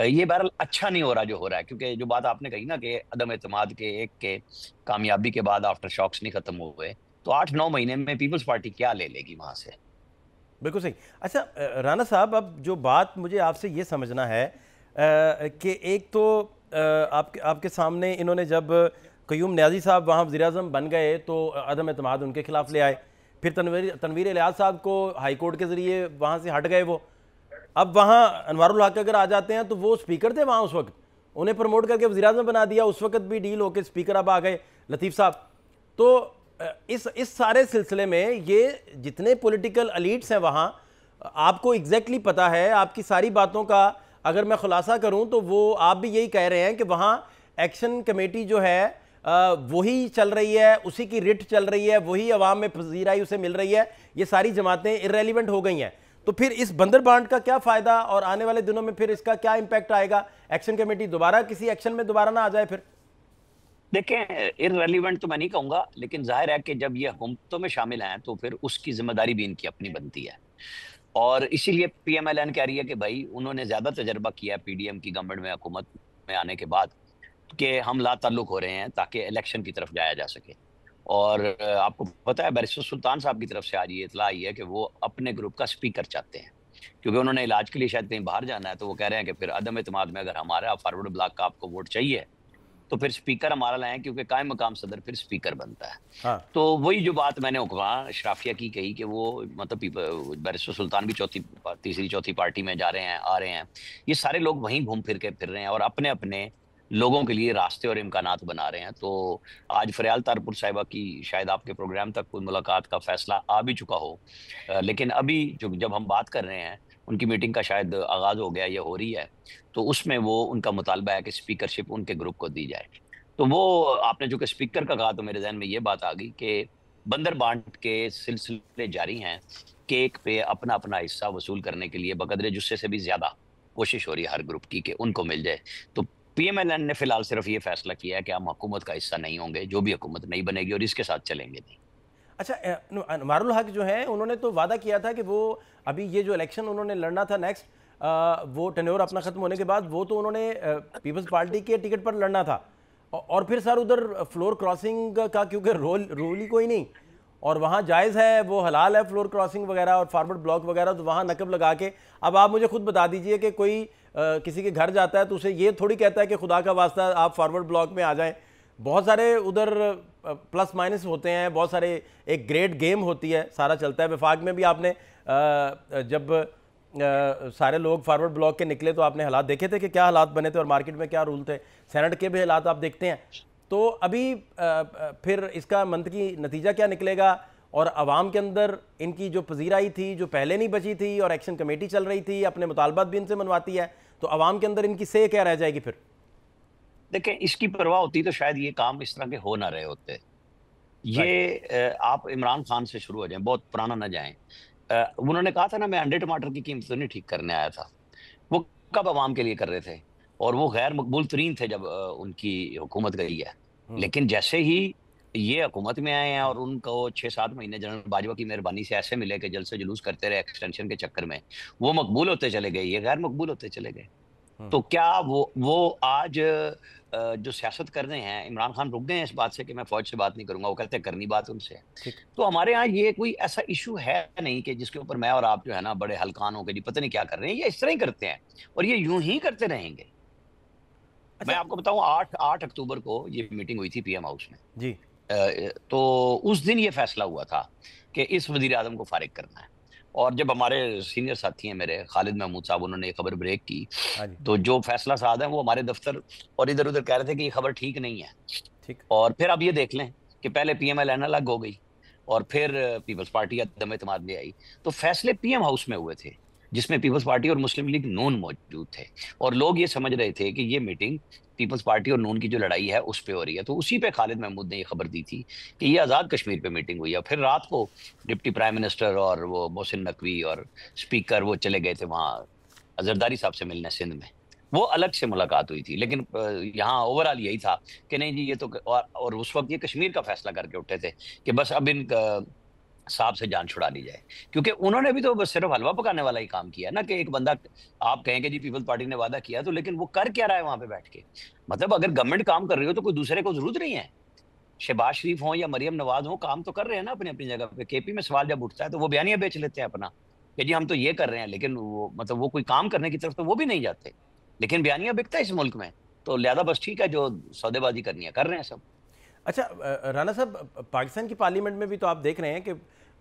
ये बहरहाल अच्छा नहीं हो रहा जो हो रहा है। क्योंकि जो बात आपने कही ना कि अदम एतमाद के कामयाबी के बाद आफ्टर शॉक्स नहीं खत्म हुए, तो 8-9 महीने में पीपल्स पार्टी क्या ले लेगी वहां से। बिल्कुल सही। अच्छा राना साहब, अब जो बात मुझे आपसे ये समझना है कि एक तो आपके सामने इन्होंने जब क़य्यूम नियाज़ी साहब वहाँ वज़ीर-ए-आज़म बन गए तो अदम एतमाद उनके खिलाफ ले आए, फिर तनवीर इलियास साहब को हाई कोर्ट के ज़रिए वहाँ से हट गए वो। अब वहाँ अनवारुल हक अगर आ जाते हैं तो वो स्पीकर थे वहाँ उस वक्त, उन्हें प्रमोट करके वज़ीर-ए-आज़म बना दिया, उस वक्त भी डील होकर स्पीकर अब आ गए लतीफ़ साहब। तो इस सारे सिलसिले में ये जितने पॉलिटिकल एलीट्स हैं वहाँ, आपको एग्जैक्टली पता है, आपकी सारी बातों का अगर मैं खुलासा करूं तो वो आप भी यही कह रहे हैं कि वहाँ एक्शन कमेटी जो है वही चल रही है, उसी की रिट चल रही है, वही अवाम में पजीराई उसे मिल रही है, ये सारी जमातें इररेलेवेंट हो गई हैं। तो फिर इस बंदर बांट का क्या फायदा, और आने वाले दिनों में फिर इसका क्या इंपैक्ट आएगा? एक्शन कमेटी दोबारा किसी एक्शन में दोबारा ना आ जाए फिर? देखें, इररेलेवेंट तो मैं नहीं कहूंगा, लेकिन जाहिर है कि जब ये हुकूमतों में शामिल हैं तो फिर उसकी जिम्मेदारी भी इनकी अपनी बनती है। और इसीलिए पीएमएलएन कह रही है कि भाई उन्होंने ज्यादा तजर्बा किया है पीडीएम की गवर्नमेंट में, हुकूमत में आने के बाद, कि हम लाताल्लुक हो रहे हैं ताकि इलेक्शन की तरफ जाया जा सके। और आपको पता है बैरिस्टर सुल्तान साहब की तरफ से आज ये इतला आई है कि वो अपने ग्रुप का स्पीकर चाहते हैं, क्योंकि उन्होंने इलाज के लिए शायद कहीं बाहर जाना है। तो वो कह रहे हैं कि फिर अदम एतमाद में अगर हमारा फॉरवर्ड ब्लॉक का आपको वोट चाहिए तो फिर स्पीकर हमारा लाएं, क्योंकि कायम मकाम सदर फिर स्पीकर बनता है। हाँ। तो वही जो बात मैंने हुक्मा शराफिया की कही कि वो मतलब बैरिस्टर सुल्तान भी तीसरी चौथी पार्टी में जा रहे हैं, आ रहे हैं, ये सारे लोग वहीं घूम फिर के फिर रहे हैं और अपने अपने लोगों के लिए रास्ते और इम्कानात बना रहे हैं। तो आज फरियाल तारपुर साहिबा की शायद आपके प्रोग्राम तक कोई मुलाकात का फैसला आ भी चुका हो, लेकिन अभी जब हम बात कर रहे हैं उनकी मीटिंग का शायद आगाज हो गया, ये हो रही है, तो उसमें वो उनका मुतालबा है कि स्पीकरशिप उनके ग्रुप को दी जाए। तो वो आपने जो कि स्पीकर का कहा, तो मेरे जहन में ये बात आ गई कि बंदर बांट के सिलसिले जारी हैं, केक पे अपना अपना हिस्सा वसूल करने के लिए बकदरे जुस्से से भी ज्यादा कोशिश हो रही है हर ग्रुप की कि उनको मिल जाए। तो पीएमएलएन ने फिलहाल सिर्फ ये फैसला किया है कि हम हुकूमत का हिस्सा नहीं होंगे, जो भी हुकूमत नहीं बनेगी, और इसके साथ चलेंगे नहीं। अच्छा, अनवारुल हक जो है उन्होंने तो वादा किया था कि वो अभी ये जो इलेक्शन उन्होंने लड़ना था नेक्स्ट, वो टेन्योर अपना खत्म होने के बाद, वो तो उन्होंने पीपल्स पार्टी के टिकट पर लड़ना था। और फिर सर उधर फ्लोर क्रॉसिंग का क्योंकि रूल ही कोई नहीं, और वहाँ जायज़ है, वो हलाल है फ्लोर क्रॉसिंग वगैरह और फारवर्ड ब्लॉक वगैरह, तो वहाँ नकब लगा के, अब आप मुझे खुद बता दीजिए कि कोई किसी के घर जाता है तो उसे ये थोड़ी कहता है कि खुदा का वास्ता आप फारवर्ड ब्लॉक में आ जाएं। बहुत सारे उधर प्लस माइनस होते हैं, बहुत सारे, एक ग्रेट गेम होती है, सारा चलता है। विफाक में भी आपने जब सारे लोग फारवर्ड ब्लॉक के निकले तो आपने हालात देखे थे कि क्या हालात बने थे और मार्केट में क्या रूल थे, सेनेट के भी हालात आप देखते हैं। तो अभी फिर इसका मंतकी नतीजा क्या निकलेगा, और आवाम के अंदर इनकी जो पजीराई थी जो पहले नहीं बची थी, और एक्शन कमेटी चल रही थी, अपने मुतालबात भी इनसे मनवाती है, तो आवाम के अंदर इनकी से क्या रह जाएगी फिर? देखें, इसकी परवाह होती तो शायद ये काम इस तरह के हो ना रहे होते। ये आप इमरान खान से शुरू हो जाएं, बहुत पुराना ना जाएं। उन्होंने कहा था ना, मैं अंडे टमाटर की कीमत नहीं ठीक करने आया था। वो कब आवाम के लिए कर रहे थे, और वो गैर मकबूल तरीन थे जब उनकी हुकूमत गई है। लेकिन जैसे ही ये हुकूमत में आए हैं और उनको 6-7 महीने जनरल बाजवा की मेहरबानी से ऐसे मिले कि जलसे जुलूस करते रहे एक्सटेंशन के चक्कर में, वो मकबूल होते चले गए, ये गैर मकबूल होते चले गए। तो क्या वो आज जो सियासत कर रहे हैं, इमरान खान रुक गए हैं इस बात से कि मैं फौज से बात नहीं करूंगा, वो कहते हैं करनी बात उनसे। तो हमारे यहाँ ये कोई ऐसा इशू है नहीं कि जिसके ऊपर मैं और आप जो है ना बड़े हल्कान हो के जी पता नहीं क्या कर रहे हैं, ये इस तरह ही करते हैं और ये यूं ही करते रहेंगे। मैं आपको बताऊं, 8 अक्टूबर को ये मीटिंग हुई थी पीएम हाउस में जी। तो उस दिन ये फैसला हुआ था कि इस वजीर आजम को फारिग करना है। और जब हमारे सीनियर साथी हैं मेरे खालिद महमूद साहब, उन्होंने ये खबर ब्रेक की, तो जो फैसला साद है वो हमारे दफ्तर और इधर उधर कह रहे थे कि ये खबर ठीक नहीं है। ठीक। और फिर अब ये देख लें कि पहले पीएमएलएन अलग हो गई और फिर पीपल्स पार्टी अदम एतमाद ले आई। तो फैसले पीएम हाउस में हुए थे जिसमें पीपल्स पार्टी और मुस्लिम लीग नून मौजूद थे, और लोग ये समझ रहे थे कि ये मीटिंग पीपल्स पार्टी और नून की जो लड़ाई है उस पे हो रही है। तो उसी पे खालिद महमूद ने ये खबर दी थी कि ये आज़ाद कश्मीर पे मीटिंग हुई है। फिर रात को डिप्टी प्राइम मिनिस्टर और वो मोहसिन नकवी और स्पीकर वो चले गए थे वहाँ जरदारी साहब से मिलने सिंध में, वो अलग से मुलाकात हुई थी। लेकिन यहाँ ओवरऑल यही था कि नहीं जी ये तो, और उस वक्त ये कश्मीर का फैसला करके उठे थे कि बस अब इन साहब से जान छुड़ा ली जाए, क्योंकि उन्होंने भी तो बस सिर्फ हलवा पकाने वाला ही काम किया ना कि एक बंदा, आप कहेंगे जी पीपल्स पार्टी ने वादा किया, तो लेकिन वो कर क्या रहा है वहां पे बैठ के? मतलब अगर गवर्नमेंट काम कर रही हो तो कोई दूसरे को जरूरत नहीं है। शहबाज शरीफ हो या मरियम नवाज हो, काम तो कर रहे हैं ना अपनी अपनी जगह पे। केपी में सवाल जब उठता है तो वो बयानियां बेच लेते हैं अपना कि जी हम तो ये कर रहे हैं, लेकिन वो मतलब वो कोई काम करने की तरफ तो वो भी नहीं जाते। लेकिन बयानियां बिकता है इस मुल्क में, तो लिहाजा बस ठीक है, जो सौदेबाजी करनी है कर रहे हैं सब। अच्छा राना साहब, पाकिस्तान की पार्लियामेंट में भी तो आप देख रहे हैं कि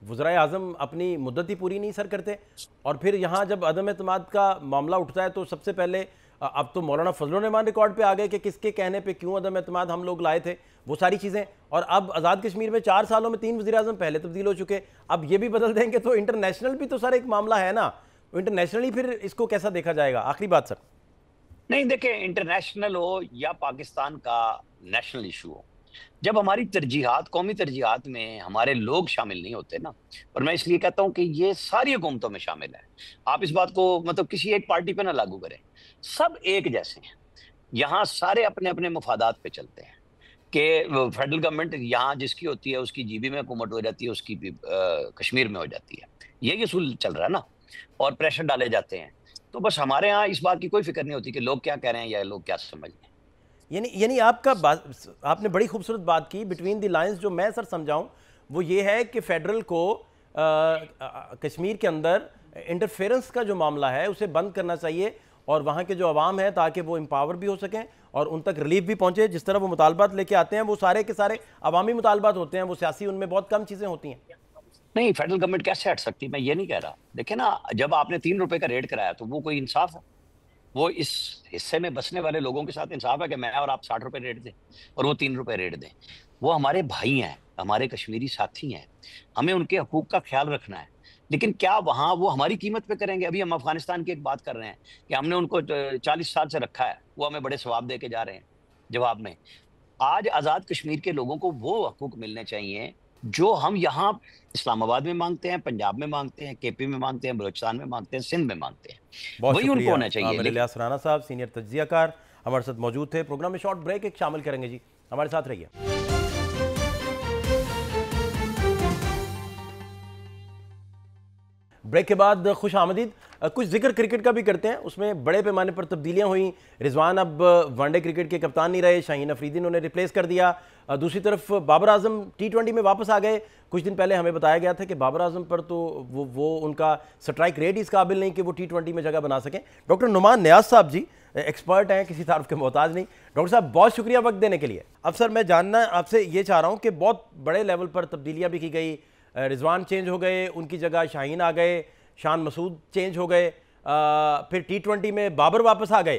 वज़राए आज़म अपनी मुद्दत ही पूरी नहीं सर करते, और फिर यहाँ जब अदम एतमाद का मामला उठता है तो सबसे पहले अब तो मौलाना फजल रहमान रिकॉर्ड पे आ गए कि किसके कहने पे क्यों अदम एतमाद हम लोग लाए थे, वो सारी चीज़ें। और अब आज़ाद कश्मीर में 4 सालों में 3 वज़ीर आज़म पहले तब्दील हो चुके, अब ये भी बदल देंगे तो इंटरनेशनल भी तो सर एक मामला है ना, इंटरनेशनली फिर इसको कैसा देखा जाएगा? आखिरी बात सर। नहीं देखें, इंटरनेशनल हो या पाकिस्तान का नेशनल इशू हो, जब हमारी तरजीहात, कौमी तरजीहात में हमारे लोग शामिल नहीं होते ना, और मैं इसलिए कहता हूं कि ये सारी हुकूमतों में शामिल है। आप इस बात को मतलब किसी एक पार्टी पे ना लागू करें, सब एक जैसे हैं। यहाँ सारे अपने अपने मफादात पे चलते हैं कि फेडरल गवर्नमेंट यहाँ जिसकी होती है उसकी जीबी में हुकूमत हो जाती है, उसकी भी कश्मीर में हो जाती है। यही असूल चल रहा है ना, और प्रेशर डाले जाते हैं। तो बस हमारे यहाँ इस बात की कोई फिक्र नहीं होती कि लोग क्या कह रहे हैं या लोग क्या समझ रहे हैं। यानी यानी आपका बात, आपने बड़ी खूबसूरत बात की बिटवीन द लाइंस। जो मैं सर समझाऊं वो ये है कि फेडरल को कश्मीर के अंदर इंटरफेरेंस का जो मामला है उसे बंद करना चाहिए, और वहाँ के जो अवाम है ताकि वो एम्पावर भी हो सकें और उन तक रिलीफ भी पहुँचे। जिस तरह वो मुतालबात लेके आते हैं वो सारे के सारे अवामी मुतालबात होते हैं, वो सियासी उनमें बहुत कम चीज़ें होती हैं। नहीं, फेडरल गवर्नमेंट कैसे हट सकती, मैं ये नहीं कह रहा। देखिए ना, जब आपने 3 रुपए का रेट कराया तो वो कोई इंसाफ है? वो इस हिस्से में बसने वाले लोगों के साथ इंसाफ है कि मैं और आप 60 रुपए रेट दें और वो 3 रुपए रेट दें? वो हमारे भाई हैं, हमारे कश्मीरी साथी हैं, हमें उनके हकूक का ख्याल रखना है। लेकिन क्या वहां वो हमारी कीमत पे करेंगे? अभी हम अफगानिस्तान की एक बात कर रहे हैं कि हमने उनको 40 साल से रखा है, वो हमें बड़े सवाब दे के जा रहे हैं जवाब में। आज आजाद कश्मीर के लोगों को वो हकूक मिलने चाहिए जो हम यहाँ इस्लामाबाद में मांगते हैं, पंजाब में मांगते हैं, केपी में मांगते हैं, बलोचिस्तान में मांगते हैं, सिंध में मांगते हैं। बहुत वही उनको शुक्रिया। होना चाहिए। मेरे इलियास राणा साहब सीनियर तज्जियाकार हमारे साथ मौजूद थे। प्रोग्राम में शॉर्ट ब्रेक एक शामिल करेंगे जी, हमारे साथ रहिए। ब्रेक के बाद खुश आमदीद। कुछ जिक्र क्रिकेट का भी करते हैं, उसमें बड़े पैमाने पर तब्दीलियां हुई। रिजवान अब वनडे क्रिकेट के कप्तान नहीं रहे, शाहीन अफरीदी ने उन्हें रिप्लेस कर दिया। दूसरी तरफ बाबर आजम T20 में वापस आ गए। कुछ दिन पहले हमें बताया गया था कि बाबर आजम पर तो वो उनका स्ट्राइक रेट इस काबिल नहीं कि वो T20 में जगह बना सकें। डॉक्टर नुमान नियाज साहब जी एक्सपर्ट हैं, किसी तारुफ के मोहताज नहीं। डॉक्टर साहब बहुत शुक्रिया वक्त देने के लिए। अब सर मैं जानना आपसे ये चाह रहा हूँ कि बहुत बड़े लेवल पर तब्दीलियाँ भी की गई। रिजवान चेंज हो गए, उनकी जगह शाहीन आ गए, शान मसूद चेंज हो गए, फिर T20 में बाबर वापस आ गए।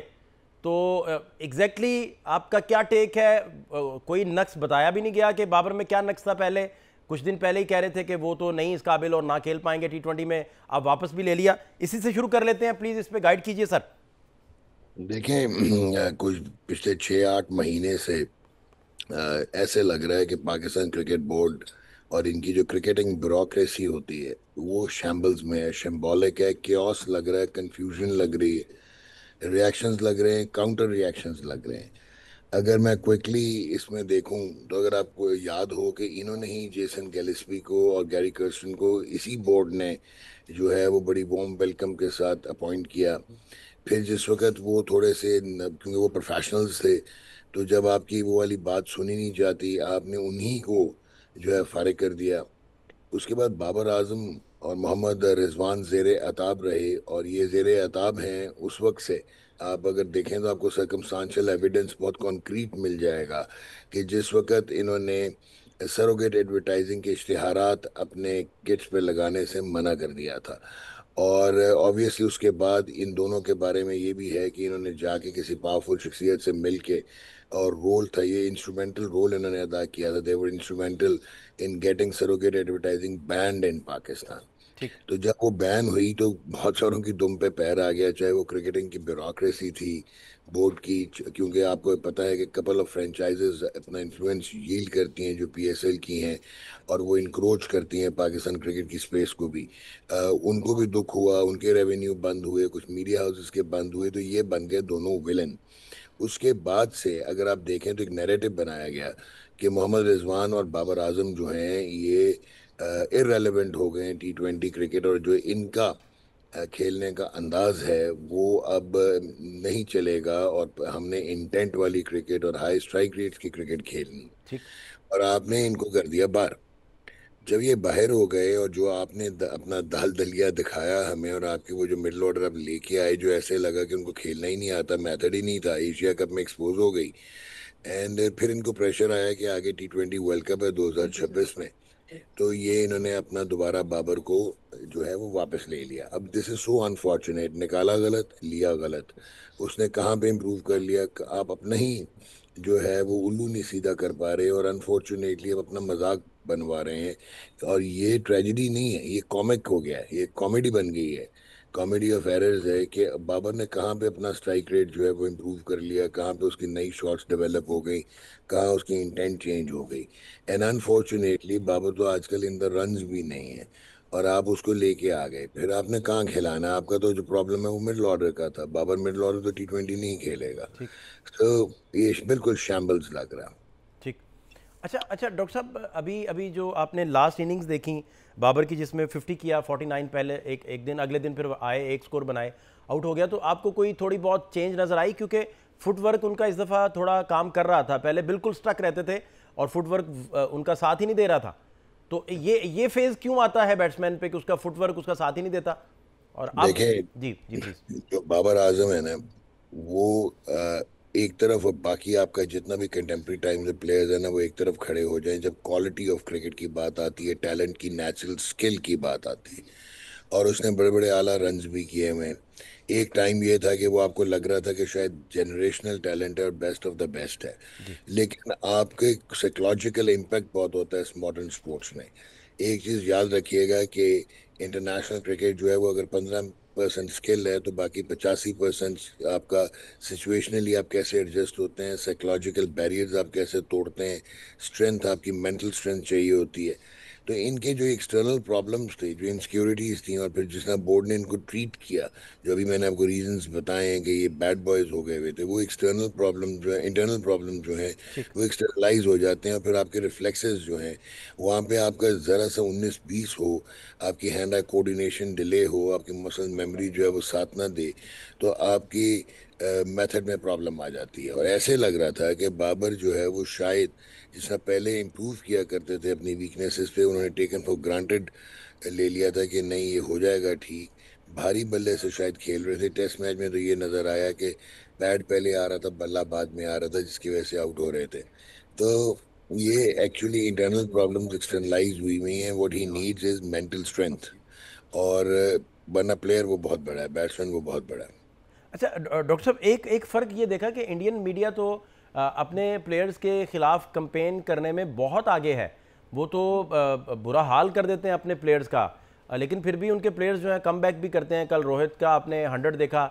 तो एग्जैक्टली आपका क्या टेक है? कोई नक्स बताया भी नहीं गया कि बाबर में क्या नक्स था? पहले कुछ दिन पहले ही कह रहे थे कि वो तो नहीं इस काबिल और ना खेल पाएंगे T20 में, अब वापस भी ले लिया। इसी से शुरू कर लेते हैं, प्लीज़ इस पर गाइड कीजिए सर। देखें, कुछ पिछले 6-8 महीने से ऐसे लग रहा है कि पाकिस्तान क्रिकेट बोर्ड और इनकी जो क्रिकेटिंग ब्यूरोक्रेसी होती है वो शैम्बल्स में है, शैम्बॉलिक है, केओस लग रहा है, कंफ्यूजन लग रही है, रिएक्शंस लग रहे हैं, काउंटर रिएक्शंस लग रहे हैं। अगर मैं क्विकली इसमें देखूं तो अगर आपको याद हो कि इन्होंने ही जेसन गैलिस्पी को और गैरी कर्स्टन को इसी बोर्ड ने जो है वो बड़ी वार्म वेलकम के साथ अपॉइंट किया। फिर जिस वक्त वो थोड़े से, क्योंकि वो प्रोफेशनल्स थे, तो जब आपकी वो वाली बात सुनी नहीं जाती, आपने उन्हीं को जो है फारिग कर दिया। उसके बाद बाबर आजम और मोहम्मद रिजवान ज़ेर अताब रहे, और ये ज़ेर अताब हैं उस वक्त से। आप अगर देखें तो आपको सर्कमस्टांशियल एविडेंस बहुत कॉन्क्रीट मिल जाएगा कि जिस वक्त इन्होंने सरोगेट एडवर्टाइजिंग के इश्तिहारात अपने किट्स पे लगाने से मना कर दिया था। और ऑब्वियसली उसके बाद इन दोनों के बारे में ये भी है कि इन्होंने जाके किसी पावरफुल शख्सियत से मिल के, और रोल था ये, इंस्ट्रूमेंटल रोल इन्होंने अदा किया था। They were instrumental in getting surrogate advertising banned in Pakistan. तो जब वो बैन हुई तो बहुत सारों की दुम पे पैर आ गया, चाहे वो क्रिकेटिंग की ब्यूरोक्रेसी थी बोर्ड की, क्योंकि आपको पता है कि कपल ऑफ फ्रेंचाइजेस अपना इन्फ्लुएंस यील्ड करती हैं जो PSL की हैं, और वो इंक्रोच करती हैं पाकिस्तान क्रिकेट की स्पेस को भी। उनको भी दुख हुआ, उनके रेवेन्यू बंद हुए, कुछ मीडिया हाउसेस के बंद हुए, तो ये बन गए दोनों विलन। उसके बाद से अगर आप देखें तो एक नैरेटिव बनाया गया कि मोहम्मद रिजवान और बाबर आजम जो हैं ये इररेलेवेंट हो गए हैं T20 क्रिकेट, और जो इनका खेलने का अंदाज है वो अब नहीं चलेगा, और हमने इंटेंट वाली क्रिकेट और हाई स्ट्राइक रेट्स की क्रिकेट खेलनी, और आपने इनको कर दिया बाहर। जब ये बाहर हो गए और जो आपने अपना दाल दलिया दिखाया हमें, और आपके वो जो मिडल ऑर्डर आप लेके आए जो ऐसे लगा कि उनको खेलना ही नहीं आता, मेथड ही नहीं था, एशिया कप में एक्सपोज हो गई। एंड फिर इनको प्रेशर आया कि आगे T20 वर्ल्ड कप है 2026 में, तो ये इन्होंने अपना दोबारा बाबर को जो है वो वापस ले लिया। अब दिस इज सो अनफॉर्चुनेट, निकाला गलत, लिया गलत। उसने कहाँ पे इम्प्रूव कर लिया? आप अपना ही जो है वो उल्लू नहीं सीधा कर पा रहे, और अनफॉर्चुनेटली अब अपना मजाक बनवा रहे हैं। और ये ट्रेजेडी नहीं है, ये कॉमिक हो गया है, ये कॉमेडी बन गई है। कॉमेडी ऑफ एरर्स है कि बाबर ने कहाँ पे अपना स्ट्राइक रेट जो है वो इम्प्रूव कर लिया, कहाँ पे उसकी नई शॉट्स डेवलप हो गई, कहाँ उसकी इंटेंट चेंज हो गई। एंड अनफॉर्चुनेटली बाबर तो आजकल इन द रन्स भी नहीं है और आप उसको लेके आ गए, फिर आपने कहाँ खिलाना? आपका तो जो प्रॉब्लम है वो मिडिल ऑर्डर का था। बाबर मिडिल ऑर्डर तो T20 नहीं खेलेगा। तो ये बिल्कुल शैम्बल्स लग रहा। ठीक। अच्छा अच्छा डॉक्टर साहब, अभी अभी जो आपने लास्ट इनिंग्स देखी बाबर की जिसमें 50 किया, 49 पहले एक दिन, अगले दिन फिर आए, एक स्कोर बनाए, आउट हो गया, तो आपको कोई थोड़ी बहुत चेंज नज़र आई? क्योंकि फुटवर्क उनका इस दफ़ा थोड़ा काम कर रहा था, पहले बिल्कुल स्टक रहते थे और फुटवर्क उनका साथ ही नहीं दे रहा था। तो ये फेज़ क्यों आता है बैट्समैन पे कि उसका फुटवर्क उसका साथ ही नहीं देता? और आप देखें, जी जी प्लीज। जो बाबर आजम है ना, वो एक तरफ, और बाकी आपका जितना भी कंटेम्प्रेरी टाइम से प्लेयर्स है ना, वो एक तरफ खड़े हो जाएं जब क्वालिटी ऑफ क्रिकेट की बात आती है, टैलेंट की, नेचुरल स्किल की बात आती है। और उसने बड़े बड़े आला रन्स भी किए हुए। एक टाइम ये था कि वो आपको लग रहा था कि शायद जनरेशनल टैलेंट है और बेस्ट ऑफ द बेस्ट है, लेकिन आपके साइकोलॉजिकल इम्पैक्ट बहुत होता है इस मॉडर्न स्पोर्ट्स में। एक चीज़ याद रखिएगा कि इंटरनेशनल क्रिकेट जो है वो अगर 15% स्किल है तो बाकी 85% आपका सिचुएशनली आप कैसे एडजस्ट होते हैं, साइकोलॉजिकल बैरियर्स आप कैसे तोड़ते हैं, स्ट्रेंथ, आपकी मेंटल स्ट्रेंथ चाहिए होती है। तो इनके जो एक्सटर्नल प्रॉब्लम्स थे, जो इनसिक्योरिटीज़ थी, और फिर जिस तरह बोर्ड ने इनको ट्रीट किया, जो अभी मैंने आपको रीजंस बताए हैं कि ये बैड बॉयज़ हो गए हुए थे, वो एक्सटर्नल प्रॉब्लम जो है, इंटरनल प्रॉब्लम जो है वो एक्सटर्नलाइज हो जाते हैं। और फिर आपके रिफ्लेक्सेस जो हैं वहाँ पे आपका ज़रा सा 19-20 हो, आपकी हैंड आई कोऑर्डिनेशन डिले हो, आपकी मसल मेमोरी जो है वो साथ ना दे, तो आपकी मेथड में प्रॉब्लम आ जाती है। और ऐसे लग रहा था कि बाबर जो है वो शायद जिसना पहले इम्प्रूव किया करते थे अपनी वीकनेसेस पे, उन्होंने टेकन फॉर ग्रांटेड ले लिया था कि नहीं ये हो जाएगा ठीक। भारी बल्ले से शायद खेल रहे थे। टेस्ट मैच में तो ये नज़र आया कि बैट पहले आ रहा था, बल्ला बाद में आ रहा था, जिसकी वजह से आउट हो रहे थे। तो ये एक्चुअली इंटरनल प्रॉब्लम्स एक्सटर्नलाइज हुई हैं। What he needs is mental strength, और वरना प्लेयर वो बहुत बड़ा है, बैट्समैन वो बहुत बड़ा है। अच्छा डॉक्टर साहब, एक फ़र्क ये देखा कि इंडियन मीडिया तो अपने प्लेयर्स के ख़िलाफ़ कंपेन करने में बहुत आगे है। वो तो बुरा हाल कर देते हैं अपने प्लेयर्स का, लेकिन फिर भी उनके प्लेयर्स जो हैं कम बैक भी करते हैं। कल रोहित का आपने 100 देखा,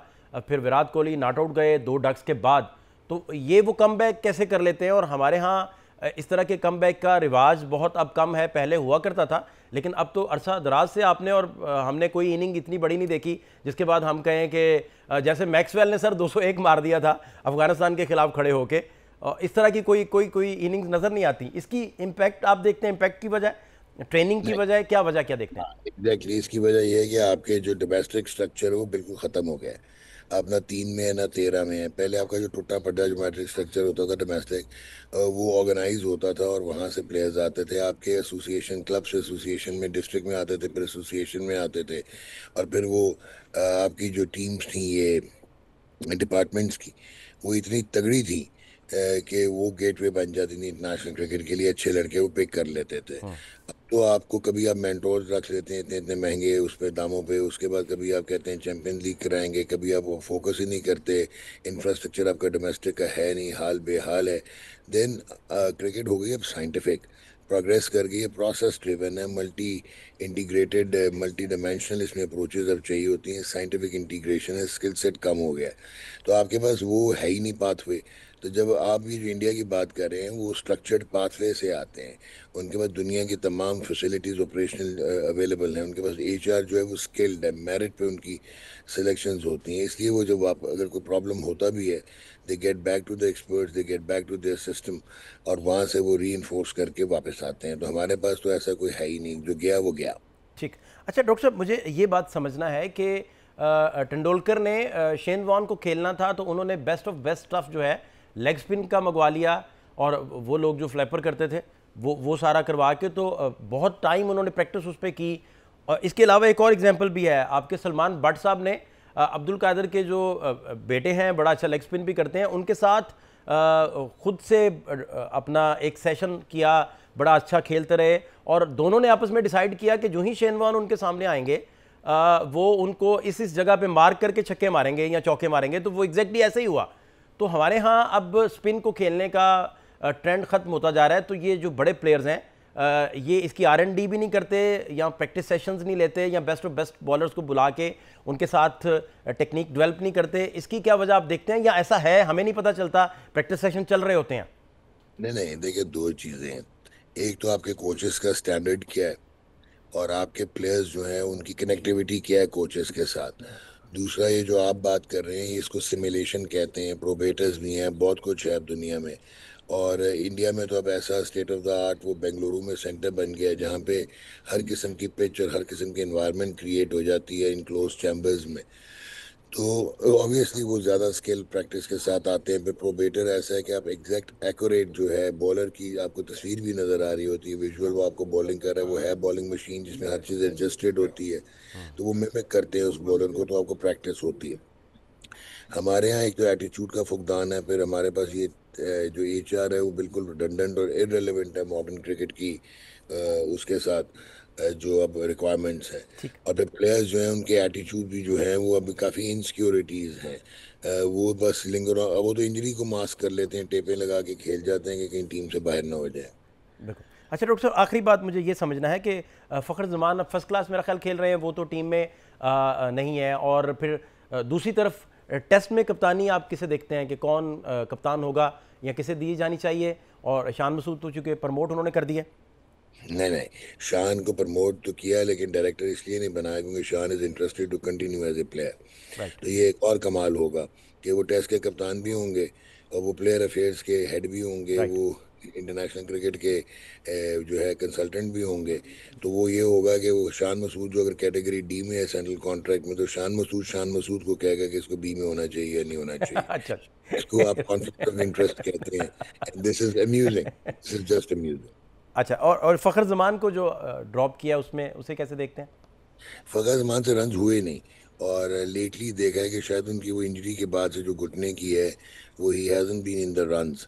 फिर विराट कोहली नॉट आउट गए 2 डक्स के बाद। तो ये वो कम बैक कैसे कर लेते हैं? और हमारे यहाँ इस तरह के कम बैक का रिवाज बहुत अब कम है, पहले हुआ करता था, लेकिन अब तो अरसा दराज से आपने और हमने कोई इनिंग इतनी बड़ी नहीं देखी जिसके बाद हम कहें कि जैसे मैक्सवेल ने सर 201 मार दिया था अफगानिस्तान के खिलाफ खड़े होके, इस तरह की कोई इनिंग्स नज़र नहीं आती। इसकी इम्पैक्ट आप देखते हैं, इम्पैक्ट की वजह, ट्रेनिंग की वजह, क्या वजह क्या देखते हैं? एग्जैक्टली, इसकी वजह यह है कि आपके जो डोमेस्टिक स्ट्रक्चर है वो बिल्कुल ख़त्म हो गया है। अब ना 3 में है ना 13 में है। पहले आपका जो टूटा फटा जो मैट्रिक स्ट्रक्चर होता था डोमेस्टिक, वो ऑर्गेनाइज होता था और वहाँ से प्लेयर्स आते थे आपके एसोसिएशन, क्लब से एसोसिएशन में, डिस्ट्रिक्ट में आते थे, फिर एसोसिएशन में आते थे, और फिर वो आपकी जो टीम्स थी ये डिपार्टमेंट्स की, वो इतनी तगड़ी थी कि वो गेटवे बन जाती थी इंटरनेशनल क्रिकेट के लिए। अच्छे लड़के वो पिक कर लेते थे। तो आपको कभी आप मेंटोर्स रख लेते हैं इतने इतने महंगे उस पे दामों पे, उसके बाद कभी आप कहते हैं चैंपियंस लीग कराएंगे, कभी आप वो फोकस ही नहीं करते, इंफ्रास्ट्रक्चर आपका डोमेस्टिक का है नहीं, हाल बेहाल है। देन क्रिकेट हो गई अब साइंटिफिक, प्रोग्रेस कर गई है, प्रोसेस ड्रिवन है, मल्टी इंटीग्रेटेड, मल्टी डायमेंशनल इसमें अप्रोचेज अब चाहिए होती हैं, साइंटिफिक इंटीग्रेशन है, स्किल सेट कम हो गया है, तो आपके पास वो है ही नहीं पाथवे। तो जब आप ये जो इंडिया की बात कर रहे हैं वो स्ट्रक्चर्ड पाथवे से आते हैं, उनके पास दुनिया की तमाम फैसिलिटीज़ ऑपरेशनल अवेलेबल हैं, उनके पास HR जो है वो स्किल्ड है, मेरिट पे उनकी सिलेक्शंस होती हैं। इसलिए वो जब आप अगर कोई प्रॉब्लम होता भी है, they get back to the experts, they get back to their system, और वहाँ से वो री करके वापस आते हैं। तो हमारे पास तो ऐसा कोई है ही नहीं, जो गया वो गया। ठीक। अच्छा डॉक्टर साहब, मुझे ये बात समझना है कि तेंदुलकर ने शेन वॉर्न को खेलना था तो उन्होंने बेस्ट ऑफ बेस्ट स्टफ जो है लेग स्पिन का मंगवा लिया, और वो लोग जो फ्लैपर करते थे वो सारा करवा के, तो बहुत टाइम उन्होंने प्रैक्टिस उस पर की। और इसके अलावा एक और एग्जांपल भी है, आपके सलमान भट्ट साहब ने अब्दुल कादिर के जो बेटे हैं, बड़ा अच्छा लेग स्पिन भी करते हैं, उनके साथ खुद से अपना एक सेशन किया, बड़ा अच्छा खेलते रहे, और दोनों ने आपस में डिसाइड किया कि जो ही शेन वॉर्न उनके सामने आएंगे वो उनको इस जगह पे मार्क करके छक्के मारेंगे या चौके मारेंगे। तो वो एग्जैक्टली ऐसे ही हुआ। तो हमारे यहाँ अब स्पिन को खेलने का ट्रेंड ख़त्म होता जा रहा है। तो ये जो बड़े प्लेयर्स हैं ये इसकी R&D भी नहीं करते या प्रैक्टिस सेशंस नहीं लेते या बेस्ट ऑफ बेस्ट बॉलर्स को बुला के उनके साथ टेक्निक डेवलप नहीं करते? इसकी क्या वजह आप देखते हैं, या ऐसा है हमें नहीं पता चलता, प्रैक्टिस सेशन चल रहे होते हैं? नहीं, देखिए दो चीज़ें हैं। एक तो आपके कोचेस का स्टैंडर्ड क्या है और आपके प्लेयर्स जो हैं उनकी कनेक्टिविटी क्या है कोचेस के साथ। दूसरा, ये जो आप बात कर रहे हैं इसको सिमुलेशन कहते हैं, प्रोबेटर्स भी हैं, बहुत कुछ है अब दुनिया में। और इंडिया में तो अब ऐसा स्टेट ऑफ द आर्ट वो बेंगलुरु में सेंटर बन गया है जहाँ पे हर किस्म की पिच और हर किस्म की एनवायरनमेंट क्रिएट हो जाती है इन क्लोज चैम्बर्स में। तो ऑब्वियसली वो ज़्यादा स्किल प्रैक्टिस के साथ आते हैं। फिर प्रोबेटर ऐसा है कि आप एग्जैक्ट एक्यूरेट जो है बॉलर की आपको तस्वीर भी नज़र आ रही होती है, विजुअल वो आपको बॉलिंग कर रहा है, वो है बॉलिंग मशीन जिसमें हर चीज़ एडजस्टेड होती है, तो वो मिमिक करते हैं उस बॉलर को, तो आपको प्रैक्टिस होती है। हमारे यहाँ एक तो एटीट्यूड का फुकदान है, फिर हमारे पास ये जो HR है वो बिल्कुल रिडंडेंट और इररिलेवेंट है मॉडर्न क्रिकेट की उसके साथ जो अब रिक्वायरमेंट्स हैं। और फिर प्लेयर्स जो हैं उनके एटीट्यूड भी जो हैं वो अभी काफ़ी इनसिक्योरिटीज़ हैं। वो बस लिंगर, वो तो इंजरी को मास्क कर लेते हैं, टेपें लगा के खेल जाते हैं कि कहीं टीम से बाहर ना हो जाए। बिल्कुल। अच्छा डॉक्टर साहब, आखिरी बात मुझे ये समझना है कि फ़खर जमान अब फर्स्ट क्लास मेरा ख्याल खेल रहे हैं, वो तो टीम में नहीं है। और फिर दूसरी तरफ टेस्ट में कप्तानी आप किसे देखते हैं कि कौन कप्तान होगा या किसे दी जानी चाहिए? और शान मसूद तो चूँकि प्रमोट उन्होंने कर दिया। नहीं, शान को प्रमोट तो किया लेकिन डायरेक्टर इसलिए नहीं बनाया क्योंकि Shan is interested to continue as a player. तो ये एक और कमाल होगा कि वो टेस्ट के कप्तान भी होंगे और वो प्लेयर अफेयर्स के हेड भी होंगे, वो इंटरनेशनल क्रिकेट के जो है कंसल्टेंट भी होंगे। तो वो ये होगा कि वो शान मसूद जो अगर कैटेगरी D में है सेंट्रल कॉन्ट्रैक्ट में, तो शान मसूद को कहेगा कि इसको B में होना चाहिए या नहीं होना चाहिए। अच्छा, इसको आप कॉन्फ्लिक्ट ऑफ इंटरेस्ट कहते हैं। This is amusing, this is just amusing. अच्छा, और फ़खर जमान को जो ड्रॉप किया उसमें उसे कैसे देखते हैं? फ़खर जमान से रन हुए नहीं और लेटली देखा है कि शायद उनकी वो इंजरी के बाद से जो घुटने की है वो ही hasn't been in the runs.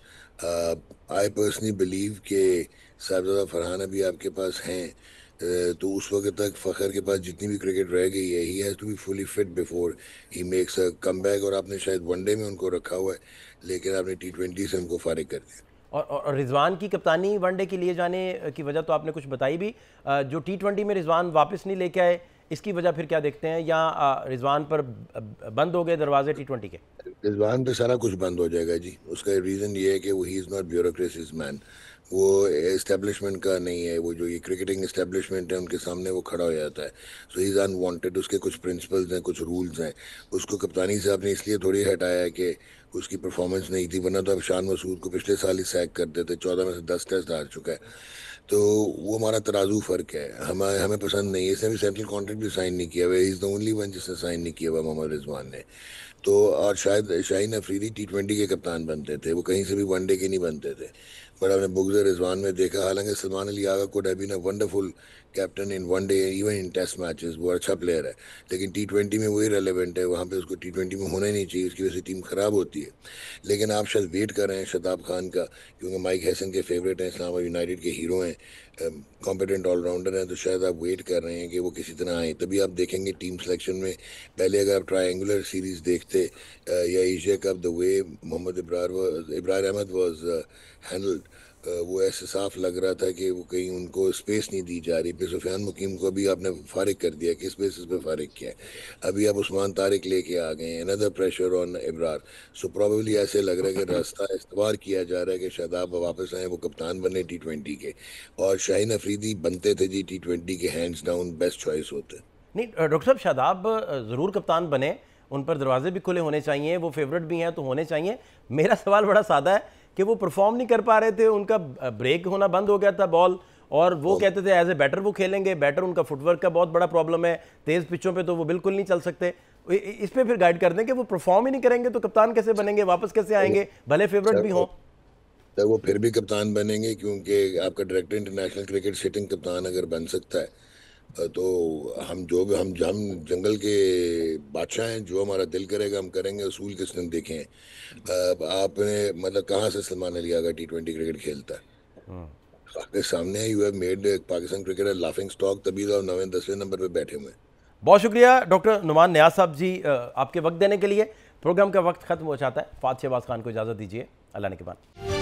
I personally believe कि साहिबजादा फरहान अभी आपके पास हैं, तो उस वक्त तक फ़खर के पास जितनी भी क्रिकेट रह गई है he has to be fully fit before he makes a comeback. और आपने शायद वनडे में उनको रखा हुआ है लेकिन आपने T20 से उनको फारिग कर दिया। और रिजवान की कप्तानी वनडे के लिए जाने की वजह तो आपने कुछ बताई भी, जो T20 में रिजवान वापस नहीं लेके आए, इसकी वजह फिर क्या देखते हैं? या रिजवान पर बंद हो गए दरवाजे T20 के? रिजवान पे सारा कुछ बंद हो जाएगा जी। उसका रीज़न ये है कि वो he is not bureaucracies man, वो एस्टेब्लिशमेंट का नहीं है। वो जो ये क्रिकेटिंग एस्टेब्लिशमेंट है उनके सामने वो खड़ा हो जाता है। सो ही इज़ अनवांटेड। उसके कुछ प्रिंसिपल्स हैं, कुछ रूल्स हैं। उसको कप्तानी से आपने इसलिए थोड़ी हटाया है कि उसकी परफॉर्मेंस नहीं थी, वरना तो अब शान मसूद को पिछले साल ही सैक कर देते। 14 में से 10 टेस्ट हार चुका है। तो वो हमारा तराजू फ़र्क है, हमें पसंद नहीं है। इसने भी सेंट्रल कॉन्ट्रैक्ट भी साइन नहीं किया हुआ, इज़ द ओनली वन जिसने साइन नहीं किया हुआ, मोहम्मद रिजवान ने। तो और शायद शाहीन अफरीदी T20 के कप्तान बनते थे, वो कहीं से भी वनडे के नहीं बनते थे। बट हमने बुग़्ज़ रिजवान में देखा, हालांकि Salman Ali Agha could have been a wonderful captain in one day even in test matches, वो अच्छा प्लेयर है, लेकिन T20 में वही रेलेवेंट है। वहाँ पे उसको T20 में होना ही नहीं चाहिए, उसकी वजह से टीम ख़राब होती है। लेकिन आप शायद वेट कर रहे हैं शताब खान का, क्योंकि माइक हैसन के फेवरेट हैं, इस्लामाबाद यूनाइटेड के हीरो हैं, कॉम्पिटेंट ऑलराउंडर हैं, तो शायद आप वेट कर रहे हैं कि वो किसी तरह आए, तभी आप देखेंगे टीम सिलेक्शन में। पहले अगर आप ट्रायंगुलर सीरीज़ देखते या Asia cup, the way Mohammad Ibrar Ahmed was handled, वो ऐसे साफ लग रहा था कि वो कहीं उनको स्पेस नहीं दी जा रही। फिर सुफियान मुकीम को अभी आपने फारिग कर दिया, किस बेसिस पे फारिग किया है? अभी आप उस्मान तारिक लेके आ गए हैं, another pressure on Ibrar. So probably ऐसे लग रहा है कि रास्ता इस्तेमाल किया जा रहा है कि शादाब वापस आए, वो कप्तान बने T20 के, और शाहीन अफरीदी बनते थे जी T20 के, हैंड्स डाउन बेस्ट चॉइस होते। नहीं डॉक्टर साहब, शादाब ज़रूर कप्तान बने, उन पर दरवाजे भी खुले होने चाहिए, वो फेवरेट भी हैं तो होने चाहिए। मेरा सवाल बड़ा सादा है कि वो परफॉर्म नहीं कर पा रहे थे, उनका ब्रेक होना बंद हो गया था बॉल, और वो कहते थे एज ए बैटर वो खेलेंगे। बैटर उनका फुटवर्क का बहुत बड़ा प्रॉब्लम है, तेज़ पिचों पे तो वो बिल्कुल नहीं चल सकते। इस पे फिर गाइड कर दें कि वो परफॉर्म ही नहीं करेंगे तो कप्तान कैसे बनेंगे, वापस कैसे आएंगे, भले फेवरेट भी हों? तो वो फिर भी कप्तान बनेंगे, क्योंकि आपका डायरेक्टर इंटरनेशनल क्रिकेट सिटिंग कप्तान अगर बन सकता है तो हम जंगल के बादशाह हैं, जो हमारा दिल करेगा हम करेंगे। असूल किसने देखे हैं? आपने मतलब कहाँ से सलमान अली आगा T20 क्रिकेट खेलता है? आपके सामने है। You have made Pakistan cricket laughing stock, तभी तो 9वें-10वें नंबर पे बैठे हुए हैं। बहुत शुक्रिया डॉक्टर नुमान नियाज़ साहब जी आपके वक्त देने के लिए। प्रोग्राम का वक्त खत्म हो जाता है। फात शहबाज खान को इजाज़त दीजिए, अल्लाह ने के बाद।